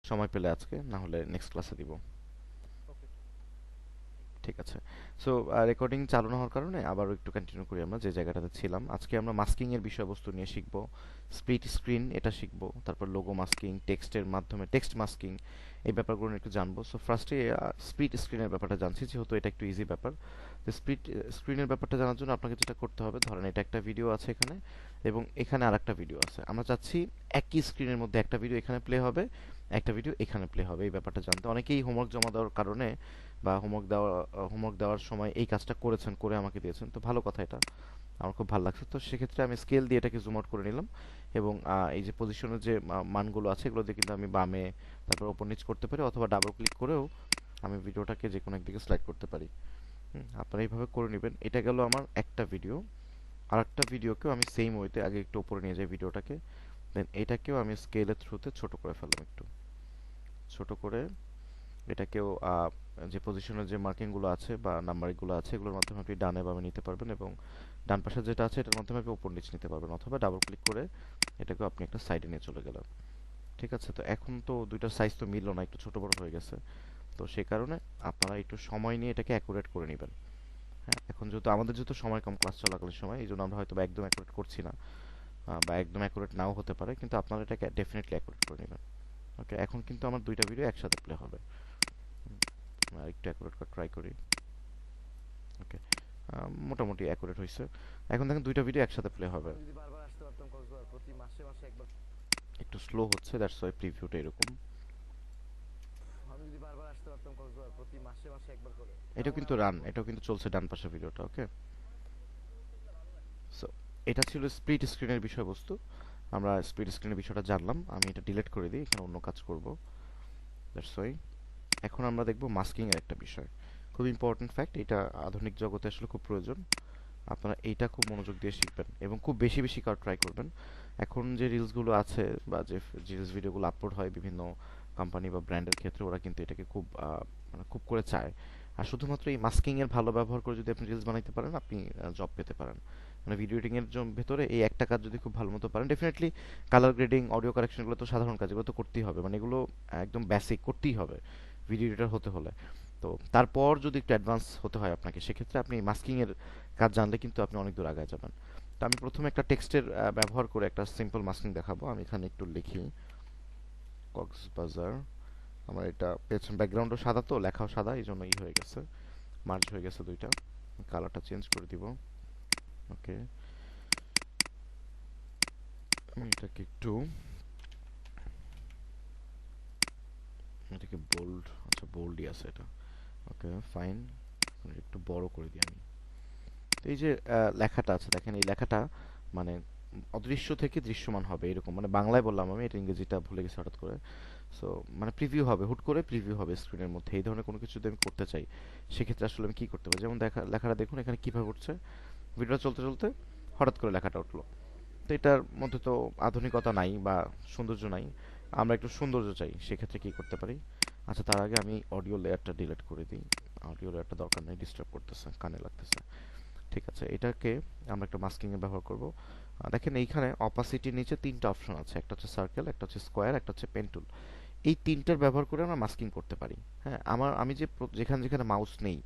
সময় পেলে আজকে, না হলে নেক্সট ক্লাসে দিব। ওকে। ঠিক আছে। সো রেকর্ডিং চালু না হওয়ার কারণে আবারও একটু কন্টিনিউ করি আমরা যে জায়গাটাতে ছিলাম। আজকে আমরা মাস্কিং এর বিষয়বস্তু নিয়ে শিখব। স্প্লিট স্ক্রিন এটা শিখব, তারপর লোগো মাস্কিং, টেক্সটের মাধ্যমে টেক্সট মাস্কিং, এই ব্যাপারগুলো নিয়ে একটু জানবো। সো ফার্স্টে স্প্লিট স্ক্রিনের ব্যাপারটা জানছি, যেহেতু এটা একটু ইজি ব্যাপার। তো স্প্লিট স্ক্রিনের ব্যাপারটা জানার জন্য আপনাকে যেটা করতে হবে, ধরেন এটা একটা ভিডিও আছে এখানে এবং এখানে আরেকটা ভিডিও আছে। আমরা চাচ্ছি একই স্ক্রিনের মধ্যে একটা ভিডিও এখানে প্লে হবে, একটা ভিডিও এখানে প্লে হবে। এই ব্যাপারটা জানতে অনেকেই হোমওয়ার্ক জমা দেওয়ার কারণে বা হোমওয়ার্ক দেওয়ার সময় এই কাজটা করেছেন, করে আমাকে দিয়েছেন। তো ভালো কথা, এটা আমার খুব ভালো লাগছে। তো সেক্ষেত্রে আমি স্কেল দিয়ে এটাকে জুম আউট করে নিলাম এবং এই যে পজিশনের যে মানগুলো আছে এগুলো দিয়ে কিন্তু আমি বামে তারপর ওপর নিচ করতে পারি, অথবা ডাবল ক্লিক করেও আমি ভিডিওটাকে যে কোনো একদিকে স্লাইড করতে পারি। আপনারা এইভাবে করে নেবেন। এটা গেল আমার একটা ভিডিও। আর একটা ভিডিওকেও আমি সেম ওয়েতে আগে একটু উপরে নিয়ে যাই ভিডিওটাকে, দেন এটাকেও আমি স্কেলের থ্রুতে ছোট করে ফেললাম, একটু ছোট করে এটাকেও যে পজিশনের যে মার্কিংগুলো আছে বা নাম্বারিংগুলো আছে এগুলোর মাধ্যমে আপনি ডানে বামে নিতে পারবেন, এবং ডান পাশে যেটা আছে এটার মাধ্যমে আপনি উপর নিচ নিতে পারবেন, অথবা ডাবল ক্লিক করে এটাকেও আপনি একটা সাইডে নিয়ে চলে গেলেন। ঠিক আছে। তো এখন তো দুইটার সাইজ তো মিললো না, একটু ছোট বড় হয়ে গেছে। তো সেই কারণে আপনারা একটু সময় নিয়ে এটাকে অ্যাকুরেট করে নেবেন। হ্যাঁ, এখন যেহেতু সময় কম ক্লাস চলাকালীন সময়, এই জন্য আমরা হয়তো বা একদম অ্যাকুরেট করছি না, বা একদম অ্যাকুরেট নাও হতে পারে, কিন্তু আপনারা এটাকে ডেফিনেটলি অ্যাকুরেট করে নেবেন। ওকে, এখন কিন্তু আমার দুইটা ভিডিও একসাথে প্লে হবে। আর একটু অ্যাকুরেট করে ট্রাই করি। ওকে, মোটামুটি অ্যাকুরেট হয়েছে। এখন দেখেন দুইটা ভিডিও একসাথে প্লে হবে। আমি যদি বারবার আসতে পারতাম কক্সবাজার, প্রতি মাসে মাসে একবার। একটু স্লো হচ্ছে, দ্যাটস ওয়াই প্রিভিউটা এরকম। আমি যদি বারবার আসতে পারতাম কক্সবাজার, প্রতি মাসে মাসে একবার করে, এটাও তাহলে কিন্তু আমার রান, এটাও কিন্তু চলছে ডান পাশের ভিডিওটা। ওকে, সো এটা ছিল স্প্লিট স্ক্রিনের বিষয়বস্তু। আমরা স্প্লিট স্ক্রিনের বিষয়টা জানলাম। আমি এটা ডিলিট করে দিই, এখানে অন্য কাজ করব। দ্যাটস ওয়াই এখন আমরা দেখব মাস্কিং এর একটা বিষয়, খুব ইম্পর্টেন্ট ফ্যাক্ট। এটা আধুনিক জগতে আসলে খুব প্রয়োজন। আপনারা এইটা খুব মনোযোগ দিয়ে শিখবেন এবং খুব বেশি বেশি করার ট্রাই করবেন। এখন যে রিলসগুলো আছে বা যে রিলস ভিডিওগুলো আপলোড হয় বিভিন্ন কোম্পানি বা ব্র্যান্ডের ক্ষেত্রে, ওরা কিন্তু এটাকে খুব মানে খুব করে চায়। আর শুধুমাত্র এই মাস্কিং এর ভালো ব্যবহার করে যদি আপনি রিলস বানাইতে পারেন, আপনি জব পেতে পারেন। মানে ভিডিও এডিটিং এর ভেতরে এই একটা কাজ যদি খুব ভালো মতো পারেন, definitely colour grading, audio correction, এগুলো তো সাধারণ কাজ, এগুলো তো করতেই হবে, মানে এগুলো একদম বেসিক করতেই হবে ভিডিও এডিটর হতে হলে। তো তারপর যদি একটু অ্যাডভান্স হতে হয় আপনাকে, সেক্ষেত্রে আপনি মাস্কিং এর কাজ জানলে কিন্তু আপনি অনেক দূর আগায় যাবেন। তো আমি প্রথমে একটা টেক্সটের ব্যবহার করে একটা সিম্পল মাস্কিং দেখাবো। আমি এখানে একটু লিখি কক্সবাজার। আমার এটা পেছন ব্যাকগ্রাউন্ডও সাদা, তো লেখাও সাদা, এই জন্য হয়ে গেছে, মার্জ হয়ে গেছে দুইটা। কালারটা চেঞ্জ করে দিব। ওকে, আমি এটাকে বোল্ড, আচ্ছা বোল্ডই আছে এটা। ওকে, ফাইন। একটু বড় করে দিই আমি। তো এই যে লেখাটা আছে দেখেন, এই লেখাটা মানে অদৃশ্য থেকে দৃশ্যমান হবে এরকম, মানে বাংলায় বললাম আমি, এটা ইংরেজিটা ভুলে গেছি হঠাৎ করে। সো মানে প্রিভিউ হবে, হুট করে প্রিভিউ হবে স্ক্রিনের মধ্যে। এই ধরনের কোনো কিছু যদি আমি করতে চাই, সেক্ষেত্রে আসলে আমি কি করতে পারি? যেমন লেখাটা দেখুন এখানে কিভাবে উঠছে, ভিডিওটা চলতে চলতে হঠাৎ করে লেখাটা উঠলো। তো এটার মধ্যে তো আধুনিকতা নাই বা সৌন্দর্য নাই। আমরা একটু সৌন্দর্য চাই, সেক্ষেত্রে কি করতে পারি? আচ্ছা, তার আগে আমি অডিও লেয়ারটা ডিলিট করে দিই। অডিও লেয়ারটা দরকার নেই, ডিস্টার্ব করতেছে, কানে লাগতেছে। ঠিক আছে, এটাকে আমরা একটা মাস্কিং এ ব্যবহার করব। দেখেন এইখানে অপাসিটির নিচে তিনটা অপশন আছে, একটা হচ্ছে সার্কেল, একটা হচ্ছে স্কোয়ার, একটা হচ্ছে পেন টুল। এই তিনটার ব্যবহার করে আমরা মাস্কিং করতে পারি। হ্যাঁ, আমি যে যেখানে যেখানে মাউস নেই,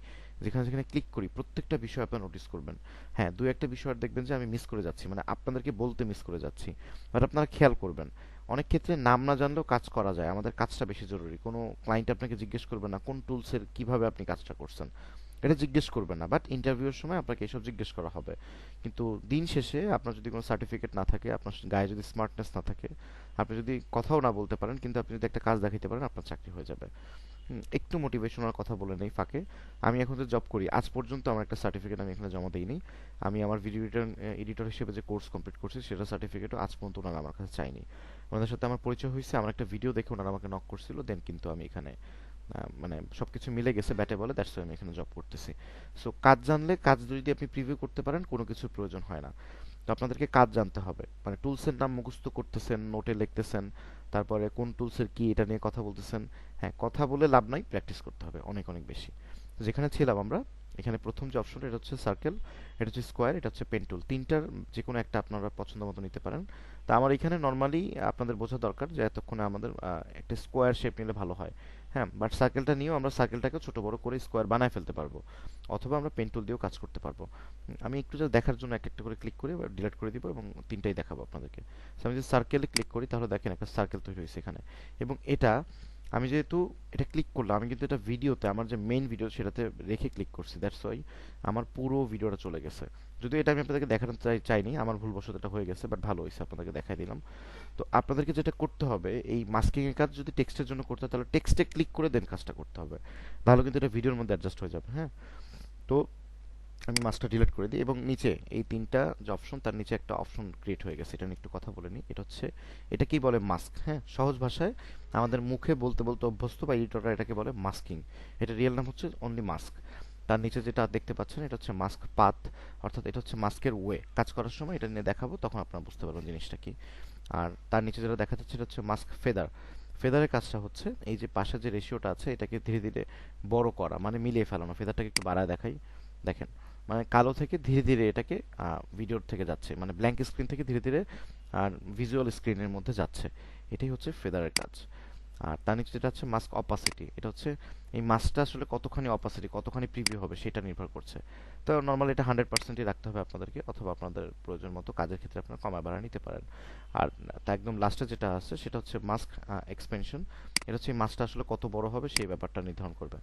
যেখানে যেখানে ক্লিক করি, প্রত্যেকটা বিষয় আপনারা নোটিস করবেন। হ্যাঁ, দুই একটা বিষয় দেখবেন যে আমি মিস করে যাচ্ছি, মানে আপনাদেরকে বলতে মিস করে যাচ্ছি, বাট আপনারা খেয়াল করবেন। অনেক ক্ষেত্রে নাম না জানলেও কাজ করা যায়, আমাদের কাজটা বেশি জরুরি। কোনো ক্লায়েন্ট আপনাকে জিজ্ঞেস করবে না কোন টুলসের কিভাবে আপনি কাজটা করছেন, এটা জিজ্ঞেস করবে না, বাট ইন্টারভিউয়ের সময় আপনাকে এসব জিজ্ঞেস করা হবে। কিন্তু দিন শেষে আপনার যদি কোনো সার্টিফিকেট না থাকে, আপনার গায়ে যদি স্মার্টনেস না থাকে, আপনি যদি কথাও না বলতে পারেন, কিন্তু আপনি যদি একটা কাজ দেখাতে পারেন, আপনার চাকরি হয়ে যাবে। একটু মোটিভেশনাল কথা বলে নেই ফাঁকে। আমি এখন যে জব করি, আজ পর্যন্ত আমার একটা সার্টিফিকেট আমি এখানে জমা দিইনি। আমি আমার ভিডিও এডিটর হিসেবে যে কোর্স কমপ্লিট করছি, সেটা সার্টিফিকেটও আজ পর্যন্ত ওনারা আমার কাছে চাইনি। ওনাদের সাথে আমার পরিচয় হয়েছে আমার একটা ভিডিও দেখে, ওনারা আমাকে নক করছিল, দেন কিন্তু আমি এখানে মানে সবকিছু মিলে গেছে ব্যাটে বলে, দ্যাটস আমি এখানে জব করতেছি। সো কাজ জানলে, কাজ যদি আপনি প্রিভিউ করতে পারেন, কোনো কিছুর প্রয়োজন হয় না। তো আপনাদেরকে কাজ জানতে হবে, মানে টুলসের নাম মুখস্থ করতেছেন, নোটে লিখতেছেন, তারপরে কোন টুলসের কি এটা নিয়ে কথা বলতেছেন। হ্যাঁ, কথা বলে লাভ নাই, প্র্যাকটিস করতে হবে অনেক অনেক বেশি। তো যেখানে ছিলাম আমরা, এখানে প্রথম যে অপশনটা এটা হচ্ছে সার্কেল, এটা হচ্ছে স্কোয়ার, এটা হচ্ছে পেন টুল, তিনটার যে কোনো একটা আপনারা পছন্দ মতো নিতে পারেন। তা আমার এখানে নর্মালি আপনাদের বোঝা দরকার যে এতক্ষণে আমাদের একটা স্কোয়ার শেপ নিলে ভালো হয়। হ্যাঁ, বাট সার্কেলটা নিয়েও আমরা সার্কেলটাকে ছোট বড় করে স্কোয়ার বানায় ফেলতে পারবো, অথবা আমরা পেন টুল দিয়েও কাজ করতে পারবো। আমি একটু just দেখার জন্য একটা একটা করে ক্লিক করে ডিলিট করে দিব এবং তিনটাই দেখাবো আপনাদেরকে। So আমি যদি সার্কেলে ক্লিক করি তাহলে দেখেন একটা সার্কেল তৈরি হয়েছে এখানে। এবং এটা আমি যেহেতু এটা ক্লিক করলাম, আমি কিন্তু এটা ভিডিওতে আমার যে মেইন ভিডিও সেটাতে রেখে ক্লিক করছি, দ্যাটস ওয়াই আমার পুরো ভিডিওটা চলে গেছে। যদিও এটা আমি আপনাদেরকে দেখাতে চাইনি, আমার ভুলবশত এটা হয়ে গেছে, বাট ভালো হয়েছে, আপনাদেরকে দেখাই দিলাম। তো আপনাদেরকে যেটা করতে হবে, এই মাস্কিং এর কাজ যদি টেক্সটের জন্য করতে হয় তাহলে টেক্সটে ক্লিক করে দেন কাজটা করতে হবে, তাহলে কিন্তু এটা ভিডিওর মধ্যে অ্যাডজাস্ট হয়ে যাবে। হ্যাঁ, তো আমি মাস্কটা ডিলিট করে দিই এবং নিচে এই তিনটা যে অপশন তার নিচে একটা অপশন ক্রিয়েট হয়ে গেছে, এটা নিয়ে একটু কথা বলে নিই। এটা হচ্ছে, এটাকেই বলে মাস্ক। হ্যাঁ, সহজ ভাষায় আমাদের মুখে বলতে বলতে অভ্যস্ত বা এডিটররা এটাকে বলে মাস্কিং। এটা রিয়েল নাম হচ্ছে অনলি মাস্ক। তার নিচে যেটা দেখতে পাচ্ছেন এটা হচ্ছে মাস্ক পাথ, অর্থাৎ এটা হচ্ছে মাস্কের ওয়ে। কাজ করার সময় এটা নিয়ে দেখাবো, তখন আপনারা বুঝতে পারবেন জিনিসটা কি। আর তার নিচে যেটা দেখা যাচ্ছে এটা হচ্ছে মাস্ক ফেদার। ফেদারের কাজটা হচ্ছে এই যে পাশে যে রেশিওটা আছে এটাকে ধীরে ধীরে বড় করা, মানে মিলিয়ে ফেলানো। ফেদারটাকে একটু বাড়ায় দেখাই, দেখেন মানে কালো থেকে ধীরে ধীরে এটাকে ভিডিওর থেকে যাচ্ছে, মানে ব্ল্যাঙ্ক স্ক্রিন থেকে ধীরে ধীরে আর ভিজুয়াল স্ক্রিনের মধ্যে যাচ্ছে। এটাই হচ্ছে ফেদারের কাজ। আর তার নিচে যেটা হচ্ছে মাস্ক অপাসিটি, এটা হচ্ছে এই মাস্কটা আসলে কতখানি অপাসিটি, কতখানি প্রিভিউ হবে সেটা নির্ভর করছে। তো নর্মালি এটা 100%ই রাখতে হবে আপনাদেরকে, অথবা আপনাদের প্রয়োজন মতো কাজের ক্ষেত্রে আপনারা কমায় বাড়ায় নিতে পারেন। আর তা একদম লাস্টে যেটা আছে সেটা হচ্ছে মাস্ক এক্সপেনশন। এটা হচ্ছে এই মাস্কটা আসলে কত বড় হবে সেই ব্যাপারটা নির্ধারণ করবে।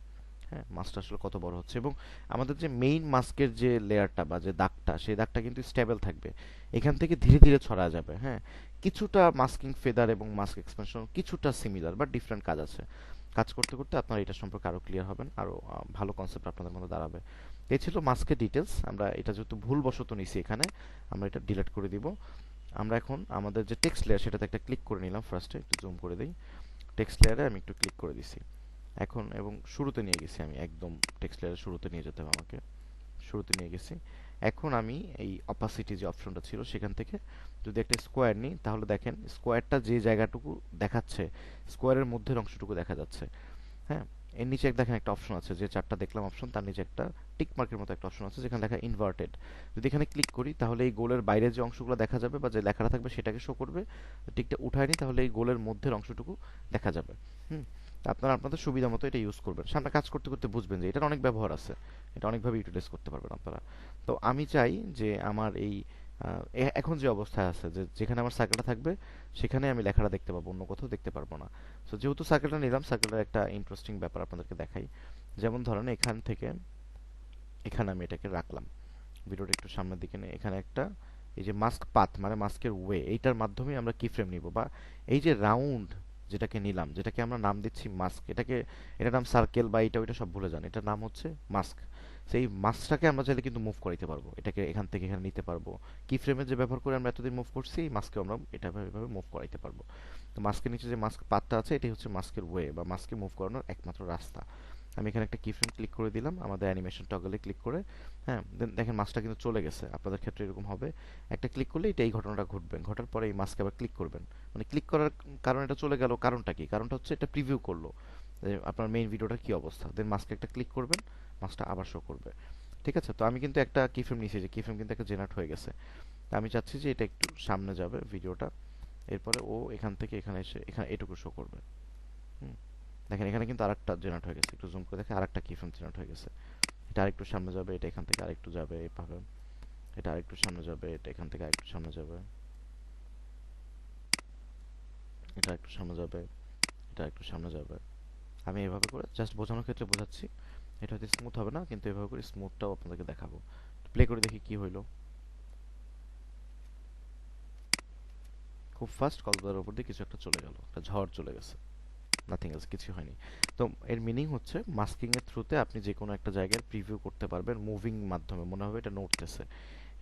হ্যাঁ, মাস্কটা আসলে কত বড় হচ্ছে, এবং আমাদের যে মেইন মাস্কের যে লেয়ারটা বা যে দাগটা, সেই দাগটা কিন্তু স্টেবল থাকবে, এখান থেকে ধীরে ধীরে ছড়া যাবে। হ্যাঁ, কিছুটা মাস্কিং ফেদার এবং মাস্ক এক্সপেনশন কিছুটা সিমিলার, বাট ডিফারেন্ট কাজ আছে। কাজ করতে করতে আপনারা এটা সম্পর্কে আরো ক্লিয়ার হবেন, আরো ভালো কনসেপ্ট আপনাদের মধ্যে দাঁড়াবে। এই ছিল মাস্কের ডিটেলস। আমরা এটা যেহেতু ভুলবশত নিছি এখানে, আমরা এটা ডিলিট করে দিব। আমরা এখন আমাদের যে টেক্সট লেয়ার সেটাতে একটা ক্লিক করে নিলাম, ফার্স্টে একটু জুম করে দিই। টেক্সট লেয়ারে আমি একটু ক্লিক করে দিছি এখন, এবং শুরুতে নিয়ে গেছি আমি, একদম টেক্সট লেয়ারের শুরুতে নিয়ে যেতে হবে আমাকে, শুরুতে নিয়ে গেছি। এখন আমি এই অপাসিটি যে অপশনটা ছিল সেখান থেকে যদি একটা স্কোয়ার নিই, তাহলে দেখেন স্কোয়ারটা যে জায়গাটুকু দেখাচ্ছে, স্কোয়ারের মধ্যের অংশটুকু দেখা যাচ্ছে। হ্যাঁ, এর নিচে দেখেন একটা অপশন আছে, যে চারটা দেখলাম অপশন, তার নিচে একটা টিক মার্কের মতো একটা অপশন আছে যেখানে লেখা ইনভার্টেড। যদি এখানে ক্লিক করি তাহলে এই গোলের বাইরে যে অংশগুলো দেখা যাবে বা যে লেখাটা থাকবে সেটাকে শো করবে। টিকটা উঠায় নিই তাহলে এই গোলের মধ্যের অংশটুকু দেখা যাবে। হুম, তা আপনারা আপনাদের সুবিধা মতো এটা ইউজ করবেন, সামনে কাজ করতে করতে বুঝবেন যে এটার অনেক ব্যবহার আছে, এটা অনেকভাবে ইউটিলাইজ করতে পারবেন আপনারা। তো আমি চাই যে আমার এই এখন যে অবস্থায় আছে, যে যেখানে আমার সার্কেলটা থাকবে সেখানে আমি লেখাটা দেখতে পাবো, অন্য কোথাও দেখতে পারবো না। সো যেহেতু সার্কেলটা নিলাম, সার্কেলটার একটা ইন্টারেস্টিং ব্যাপার আপনাদেরকে দেখাই। যেমন ধরেন এখান থেকে এখানে আমি এটাকে রাখলাম, ভিডিওটা একটু সামনের দিকে নিয়ে এখানে একটা, এই যে মাস্ক পাথ মানে মাস্কের ওয়ে, এইটার মাধ্যমে আমরা কি ফ্রেম নিব, বা এই যে রাউন্ড যেটাকে নিলাম, যেটাকে আমরা নাম দিচ্ছি মাস্ক, এটাকে এটার নাম সার্কেল বা এটা ওইটা সব ভুলে যান, এটার নাম হচ্ছে মাস্ক। সেই মাস্কটাকে আমরা চাইলে কিন্তু মুভ করাইতে পারবো, এটাকে এখান থেকে এখানে নিতে পারবো। কি ফ্রেমে যে ব্যবহার করে আমরা এতদিন মুভ করছি, এই মাস্কে আমরা এটা এভাবে মুভ করাইতে পারবো। তো মাস্কের নিচে যে মাস্ক পাথটা আছে এটাই হচ্ছে মাস্কের ওয়ে বা মাস্কে মুভ করানোর একমাত্র রাস্তা। আমি এখানে একটা কি ফ্রেম ক্লিক করে দিলাম, আমাদের অ্যানিমেশন টগলে ক্লিক করে। হ্যাঁ, দেন দেখেন মাছটা কিন্তু চলে গেছে, আপনাদের ক্ষেত্রে এরকম হবে। একটা ক্লিক করলে এটা এই ঘটনাটা ঘটবে, ঘটার পরে এই মাছকে আবার ক্লিক করবেন, মানে ক্লিক করার কারণে এটা চলে গেল, কারণটা কি? কারণটা হচ্ছে এটা প্রিভিউ করলো যে আপনার মেইন ভিডিওটার কি অবস্থা, দেন মাছকে একটা ক্লিক করবেন, মাছটা আবার শো করবে। ঠিক আছে, তো আমি কিন্তু একটা কি ফ্রেম নিয়েছি, যে কি ফ্রেম কিন্তু একটা জেনারেট হয়ে গেছে। তো আমি চাচ্ছি যে এটা একটু সামনে যাবে ভিডিওটা, এরপরে ও এখান থেকে এখানে এসে এখানে এটুকু শো করবে। হুম, দেখেন এখানে কিন্তু আরেকটা জেনারেট হয়ে গেছে, একটু জুম করে দেখেন আরেকটা কি ফ্রেম জেনারেট হয়ে গেছে। এটা আরেকটু সামনে যাবে, এটা এখান থেকে আরেকটু যাবে এভাবে, এটা আরেকটু সামনে যাবে, এটা এখান থেকে আরেকটু সামনে যাবে, এটা একটু সামনে যাবে, এটা একটু সামনে যাবে। আমি এভাবে করে জাস্ট বোঝানোর ক্ষেত্রে বোঝাচ্ছি। এটা হয়তো স্মুথ হবে না, কিন্তু এভাবে করে স্মুথটাও আপনাদেরকে দেখাবো। প্লে করে দেখি কি হইলো। খুব ফাস্ট কক্সবাজারের উপর দিয়ে কিছু একটা চলে গেল, একটা ঝড় চলে গেছে, নাথিং এলস, কিছু হয়নি। তো এর মিনিং হচ্ছে মাস্কিং এর থ্রুতে আপনি যে কোনো একটা জায়গার প্রিভিউ করতে পারবেন মুভিং মাধ্যমে, মনে হবে এটা নড়তেছে।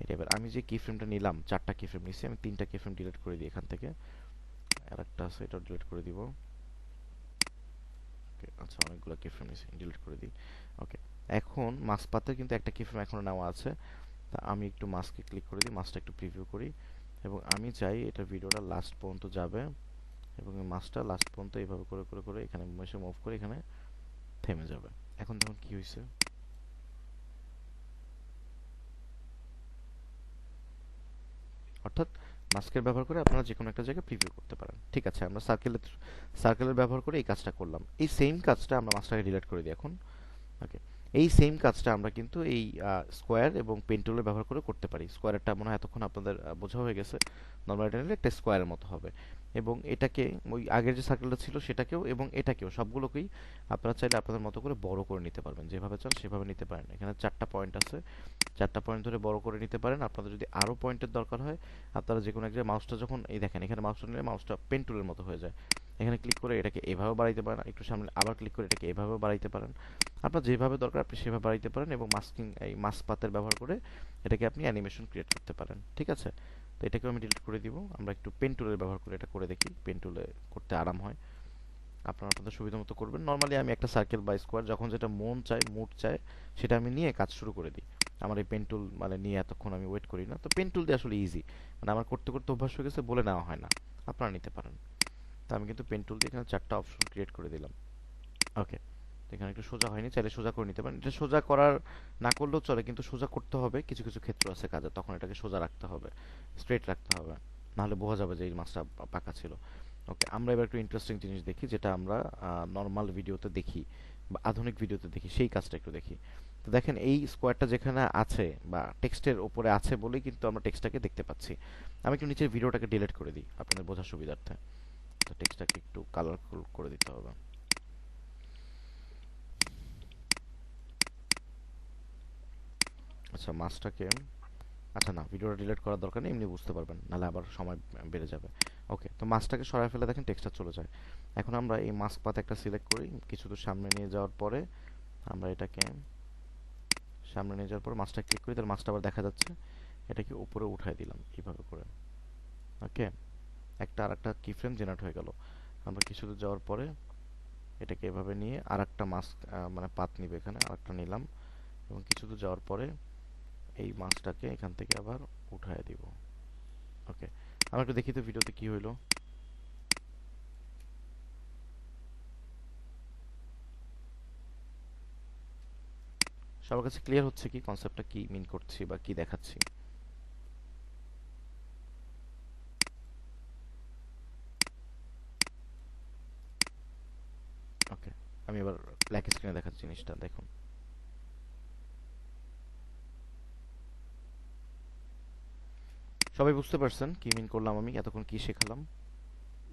এটা এবার আমি যে কি ফ্রেমটা নিলাম, চারটা কি ফ্রেম নিছি, আমি তিনটা কি ফ্রেম ডিলিট করে দিই এখান থেকে, আর একটা আছে এটা ডিলিট করে দিব। ওকে, আচ্ছা অনেকগুলো কি ফ্রেম নিছি, ডিলিট করে দিই। ওকে, এখন মাস্ক পাতে কিন্তু একটা কি ফ্রেম এখনো নেওয়া আছে। তা আমি একটু মাস্কে ক্লিক করে দিই, মাস্কটা একটু প্রিভিউ করি, এবং আমি চাই এটা ভিডিওটা লাস্ট পর্যন্ত যাবে, এবং এই মাস্কটা লাস্ট পর্যন্ত এইভাবে করে করে করে এখানে এসে মুভ করে এখানে থেমে যাবে। এখন দেখুন কি হয়েছে। অর্থাৎ মাস্কের ব্যবহার করে আপনারা যে কোনো একটা জায়গায় প্রিভিউ করতে পারেন। ঠিক আছে, আমরা সার্কেলের ব্যবহার করে এই কাজটা করলাম। এই সেম কাজটা আমরা মাস্কটাকে ডিলিট করে দিই এখন। ওকে, এই সেম কাজটা আমরা কিন্তু এই স্কোয়ার এবং পেন টুলের ব্যবহার করে করতে পারি। স্কোয়ারটা মনে হয় এতক্ষণ আপনাদের বোঝা হয়ে গেছে। নর্মাল এটা নিলে একটা স্কোয়ারের মতো হবে, এবং এটাকে ওই আগের যে সার্কেলটা ছিল সেটাকেও এবং এটাকেও সবগুলোকেই আপনারা চাইলে আপনাদের মতো করে বড় করে নিতে পারবেন, যেভাবে চান সেভাবে নিতে পারেন। এখানে 4টা পয়েন্ট আছে, 4টা পয়েন্ট ধরে বড় করে নিতে পারেন। আপনাদের যদি আরও পয়েন্টের দরকার হয়, আপনারা যে কোনো এক জায়গায় মাউসটা যখন এই দেখেন এখানে মাউসটা নিলে মাউসটা পেন টুলের মতো হয়ে যায়, এখানে ক্লিক করে এটাকে এভাবে বাড়াইতে পারেন, একটু সামনে আবার ক্লিক করে এটাকে এভাবেও বাড়াইতে পারেন। আপনার যেভাবে দরকার আপনি সেভাবে বাড়াইতে পারেন, এবং এই মাস্ক পাতের ব্যবহার করে এটাকে আপনি অ্যানিমেশন ক্রিয়েট করতে পারেন। ঠিক আছে, তো এটাকেও আমি ডিলিট করে দিব। আমরা একটু পেন টুলের ব্যবহার করে এটা করে দেখি, পেন টুলে করতে আরাম হয়। আপনারা আপনাদের সুবিধা মতো করবেন। নর্মালি আমি একটা সার্কেল বা স্কোয়ার যখন যেটা মন চায়, মুড চায়, সেটা আমি নিয়ে কাজ শুরু করে দিই। আমার এই পেন টুল মানে নিয়ে এতক্ষণ আমি ওয়েট করি না। তো পেন টুল দিয়ে আসলে ইজি, মানে আমার করতে করতে অভ্যাস হয়ে গেছে, বলে নেওয়া হয় না। আপনারা নিতে পারেন। তো আমি কিন্তু পেন টুল দিয়ে এখানে 4টা অপশন ক্রিয়েট করে দিলাম। ওকে, তো এখানে একটু সোজা হয়নি, চাইলে সোজা করে নিতে পারেন। এটা সোজা করার না করলেও চলে, কিন্তু সোজা করতে হবে। কিছু কিছু ক্ষেত্র আছে কাজে, তখন এটাকে সোজা রাখতে হবে, স্ট্রেট রাখতে হবে, নাহলে বোঝা যাবে যে এই মাছটা পাকা ছিল। ওকে, আমরা এবার একটু ইন্টারেস্টিং জিনিস দেখি, যেটা আমরা নর্মাল ভিডিওতে দেখি বা আধুনিক ভিডিওতে দেখি, সেই কাজটা একটু দেখি। তো দেখেন এই স্কোয়ারটা যেখানে আছে বা টেক্সটের উপরে আছে বলেই কিন্তু আমরা টেক্সটটাকে দেখতে পাচ্ছি। আমি একটু নিচের ভিডিওটাকে ডিলিট করে দিই আপনাদের বোঝার সুবিধার্থে। তো টেক্সটটাকে একটু কালারফুল করে দিতে হবে। আচ্ছা, মাছটাকে, আচ্ছা না, ভিডিওটা ডিলিট করার দরকার নেই, এমনি বুঝতে পারবেন, নাহলে আবার সময় বেড়ে যাবে। ওকে, তো মাছটাকে সরায় ফেলে দেখেন টেক্সটটা চলে যায়। এখন আমরা এই মাস্ক পাত একটা সিলেক্ট করি, কিছু দূর সামনে নিয়ে যাওয়ার পরে আমরা এটাকে সামনে নিয়ে যাওয়ার পরে মাছটা ক্লিক করি, তাহলে মাছটা আবার দেখা যাচ্ছে। এটাকে উপরে উঠাই দিলাম এইভাবে করে। ওকে, একটা আর একটা কি ফ্রেম জেনারেট হয়ে গেল। আমরা কিছু দূর যাওয়ার পরে এটাকে এভাবে নিয়ে আর একটা মাস্ক মানে পাত নিবে, এখানে আর একটা নিলাম, এবং কিছু দূর যাওয়ার পরে এই মাছটাকে এখান থেকে আবার উঠায় দিব। ওকে, আমরা একটু দেখি তো ভিডিওতে কি হইলো। সবার কাছে ক্লিয়ার হচ্ছে কি কনসেপ্টটা কি মিন করছি বা কি দেখাচ্ছি? ওকে, আমি এবার ব্ল্যাক স্ক্রিনে দেখাচ্ছি জিনিসটা, দেখুন। সবাই বুঝতে পারছেন কি মিন করলাম, আমি এতক্ষণ কি শেখালাম?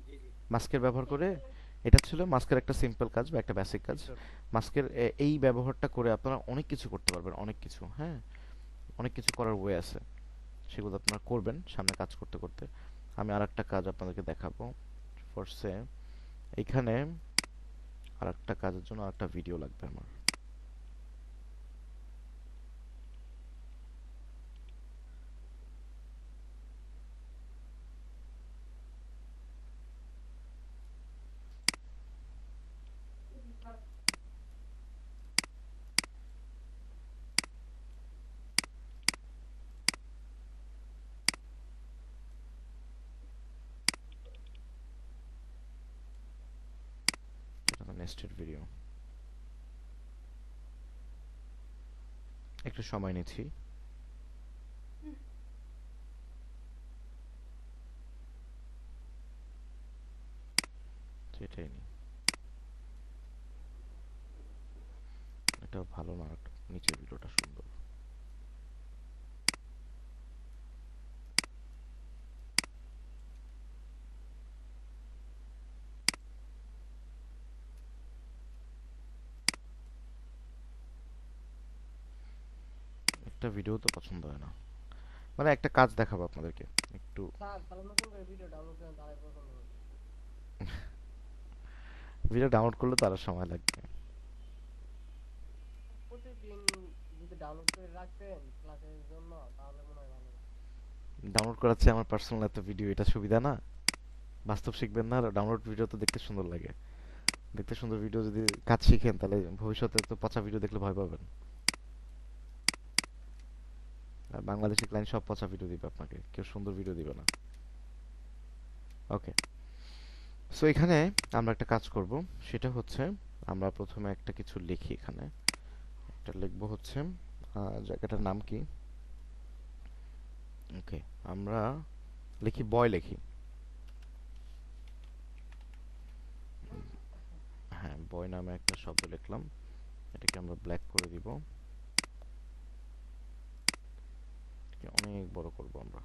জি জি। মাস্কের ব্যবহার করে, এটা ছিল মাস্কের একটা সিম্পল কাজ বা একটা বেসিক কাজ। Picture। মাস্কের এই ব্যবহারটা করে আপনারা অনেক কিছু করতে পারবেন, অনেক কিছু, হ্যাঁ, অনেক কিছু করার ওয়ে আছে, সেগুলো আপনারা করবেন সামনে কাজ করতে করতে। আমি আর একটা কাজ আপনাদেরকে দেখাবো। ফরসে এইখানে আর একটা কাজের জন্য আর একটা ভিডিও লাগবে আমার। এটা নেক্সটের ভিডিও, একটু সময় নিচ্ছি। সেটাই নি, এটা ভালো না, নিচের ভিডিওটা সুন্দর। একটা ভিডিও তো পছন্দ হয় না, মানে একটা কাজ দেখাবো আপনাদেরকে একটু। স্যার তাহলে নতুন করে ভিডিও ডাউনলোড করেন, তারাই পছন্দ হবে। ভিডিও ডাউনলোড করলে তো আরো সময় লাগবে। প্রতিদিন যদি ডাউনলোড করে রাখতেন ক্লাসের জন্য তাহলে মনে হয় ভালো হতো। ডাউনলোড করাচ্ছে আমার পার্সোনাল একটা ভিডিও, এটা সুবিধা না? বাস্তব শিখবেন না, ডাউনলোড ভিডিও তো দেখতে সুন্দর লাগে। দেখতে সুন্দর ভিডিও যদি কাজ শিখেন, তাহলে ভবিষ্যতে তো পচা ভিডিও দেখলে ভয় পাবেন। আর বাংলাদেশি ক্লায়েন্ট সব পচা ভিডিও দিবে আপনাকে, কেউ সুন্দর ভিডিও দিবে না। ওকে, সো এখানে আমরা একটা কাজ করব, সেটা হচ্ছে আমরা প্রথমে একটা কিছু লিখি এখানে। এটা লিখবো হচ্ছে জায়গাটার নাম কি? ওকে, আমরা লিখি বয় লিখি, হ্যাঁ বয় নামে একটা শব্দ লিখলাম, এটাকে আমরা ব্ল্যাক করে দিব, এটাকে অনেক বড় করব আমরা।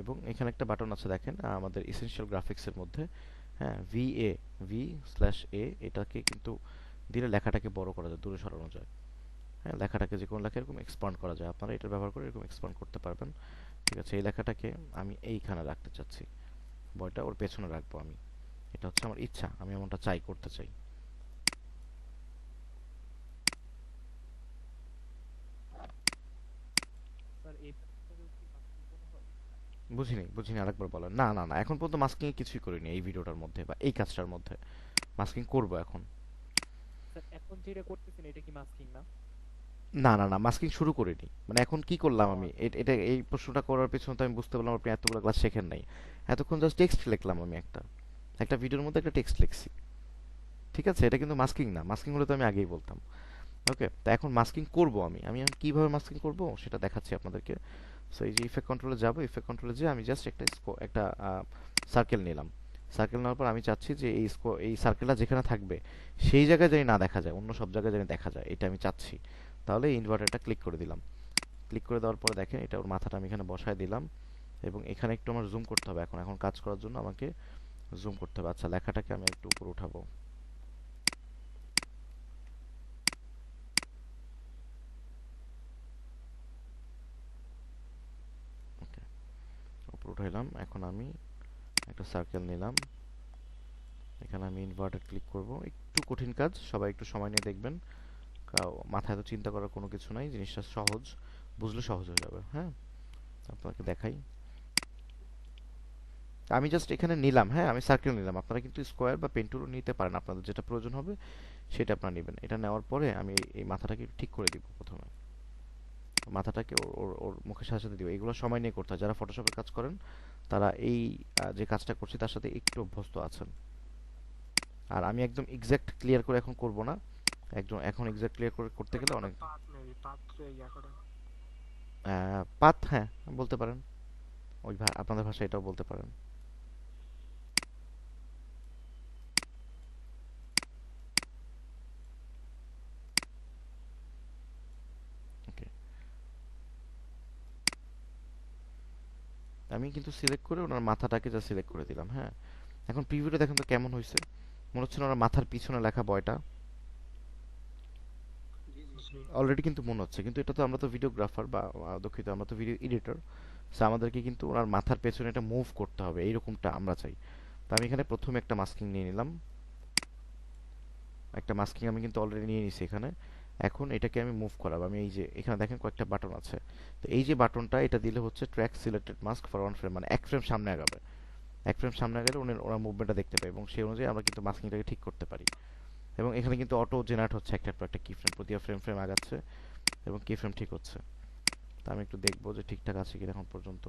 এবং এখানে একটা বাটন আছে দেখেন আমাদের এসেনশিয়াল গ্রাফিক্সের মধ্যে, হ্যাঁ ভি স্ল্যাশ এ, এটাকে কিন্তু দিলে লেখাটাকে বড় করা যায়, দূরে সরানো যায়। হ্যাঁ, লেখাটাকে যে কোনো লেখা এরকম এক্সপান্ড করা যায়, আপনারা এটা ব্যবহার করে এরকম এক্সপান্ড করতে পারবেন। ঠিক আছে, এই লেখাটাকে আমি এইখানে রাখতে চাচ্ছি, বইটা ওর পেছনে রাখবো আমি, এটা হচ্ছে আমার ইচ্ছা, আমি এমনটা চাই, করতে চাই। স্যার এই ব্যাপারটাতেও কি মাস্কিং করা হয়? বুঝিনি বুঝিনি, আরেকবার বলেন। না না না, এখন পর্যন্ত মাস্কিং কিছুই করিনি এই ভিডিওটার মধ্যে বা এই কাজটার মধ্যে, মাস্কিং করব এখন। স্যার এখন যেটা করতেছেন এটা কি মাস্কিং না? না না না, মাস্কিং শুরু করিনি, মানে এখন কি করলাম ও আমি, আচ্ছা। এটা এই প্রশ্নটা করার পেছনে তো আমি বুঝতে পারলাম আপনি এতগুলো ক্লাস শেখেন নাই। এতক্ষণ জাস্ট টেক্সট লিখলাম আমি, একটা একটা ভিডিওর মধ্যে একটা টেক্সট লিখছি। ঠিক আছে, এটা কিন্তু মাস্কিং না, মাস্কিং হলে তো আমি আগেই বলতাম। ওকে, তো এখন মাস্কিং করব আমি, এখন কিভাবে মাস্কিং করব সেটা দেখাচ্ছি আপনাদেরকে। সো এই যে ইফেক্ট কন্ট্রোলে যাব, ইফেক্ট কন্ট্রোলে যে আমি জাস্ট একটা সার্কেল নিলাম। সার্কেল নেওয়ার পর আমি চাচ্ছি যে এই সার্কেলটা যেখানে থাকবে সেই জায়গায় জানি না দেখা যায়, অন্য সব জায়গায় জানি দেখা যায়, এটা আমি চাচ্ছি। তাহলে ইনভার্টারটা ক্লিক করে দিলাম। ক্লিক করে দেওয়ার পরে দেখেন এটা ওর মাথাটা আমি এখানে বসায় দিলাম, এবং এখানে একটু আমার জুম করতে হবে, এখন এখন কাজ করার জন্য আমাকে জুম করতে হবে। আচ্ছা, লেখাটাকে আমি একটু উপরে উঠাবো। ওকে, উপরে উঠাইলাম। এখন আমি একটা সার্কেল নিলাম, এখানে আমি ইনভার্টেড ক্লিক করব। একটু কঠিন কাজ, সবাই একটু সময় নিয়ে দেখবেন, মাথায় তো চিন্তা করার কোনো কিছু নাই, জিনিসটা সহজ, বুঝলে সহজ হয়ে যাবে। হ্যাঁ, আপনাকে দেখাই, আমি জাস্ট এখানে নিলাম, হ্যাঁ আমি সার্কেল নিলাম, আপনারা কিন্তু স্কোয়ার বা পেন্টুলও নিতে পারেন, আপনাদের যেটা প্রয়োজন হবে সেটা আপনারা নেবেন। এটা নেওয়ার পরে আমি এই মাথাটাকে ঠিক করে দিব প্রথমে, মাথাটাকে ওর ওর ওর মুখের সাথে সাথে দিব। এগুলো সময় নিয়ে করতে হয়, যারা ফটোশপের কাজ করেন তারা এই যে কাজটা করছি তার সাথে একটু অভ্যস্ত আছেন। আর আমি একদম এক্সাক্ট ক্লিয়ার করে এখন করব না, একদম এখন এক্সাক্ট ক্লিয়ার করে করতে গেলে অনেক পাত, হ্যাঁ বলতে পারেন, ওই আপনাদের ভাষায় এটাও বলতে পারেন। ওকে, আমি কিন্তু সিলেক্ট করে ওনার মাথাটাকে যা সিলেক্ট করে দিলাম। হ্যাঁ, এখন প্রিভিউটা দেখেন তো কেমন হয়েছে, মনে হচ্ছে না ওনার মাথার পিছনে লেখা বয়টা, জি। অলরেডি কিন্তু মনে হচ্ছে, কিন্তু এটা তো আমরা তো ভিডিওগ্রাফার বা দুঃখিত, আমরা তো ভিডিও এডিটর, সো আমাদেরকে কিন্তু ওনার মাথার পেছনে এটা মুভ করতে হবে, এইরকমটা আমরা চাই। তো আমি এখানে প্রথমে একটা মাস্কিং নিয়ে নিলাম, একটা মাস্কিং আমি কিন্তু অলরেডি নিয়ে নিছি এখানে। এখন এটাকে আমি মুভ করাবো, আমি এই যে এখানে দেখেন কয়েকটা বাটন আছে, তো এই যে বাটনটা এটা দিলে হচ্ছে track selected mask for one frame, মানে এক ফ্রেম সামনে আগাবে, এক ফ্রেম সামনে গেলে ওরা মুভমেন্টটা দেখতে পায়, এবং সেই অনুযায়ী আমরা কিন্তু মাস্কিংটাকে ঠিক করতে পারি। এবং এখানে কিন্তু অটো জেনারেট হচ্ছে একটা পর একটা কি ফ্রেম, প্রতি ফ্রেম ফ্রেম আগাচ্ছে এবং কি ফ্রেম ঠিক হচ্ছে। তা আমি একটু দেখবো যে ঠিকঠাক আছে কিনা এখন পর্যন্ত।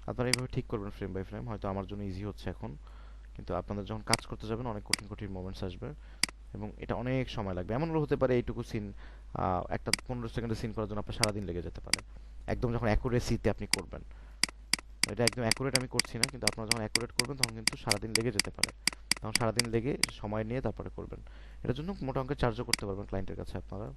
আপনারা এইভাবে ঠিক করবেন ফ্রেম বাই ফ্রেম, হয়তো আমার জন্য ইজি হচ্ছে এখন, কিন্তু আপনাদের যখন কাজ করতে যাবেন অনেক কঠিন কঠিন মোমেন্টস আসবে, এবং এটা অনেক সময় লাগবে। এমনও হতে পারে এইটুকু সিন একটা 15 সেকেন্ডের সিন করার জন্য আপনার সারাদিন লেগে যেতে পারে, একদম যখন অ্যাকুরেসিতে আপনি করবেন। এটা একদম অ্যাকুরেট আমি করছি না, কিন্তু আপনারা যখন অ্যাকুরেট করবেন তখন কিন্তু সারাদিন লেগে যেতে পারে, তখন সারাদিন লেগে সময় নিয়ে তারপরে করবেন। এটার জন্য মোটা অঙ্কের চার্জও করতে পারবেন ক্লায়েন্টের কাছে আপনারা।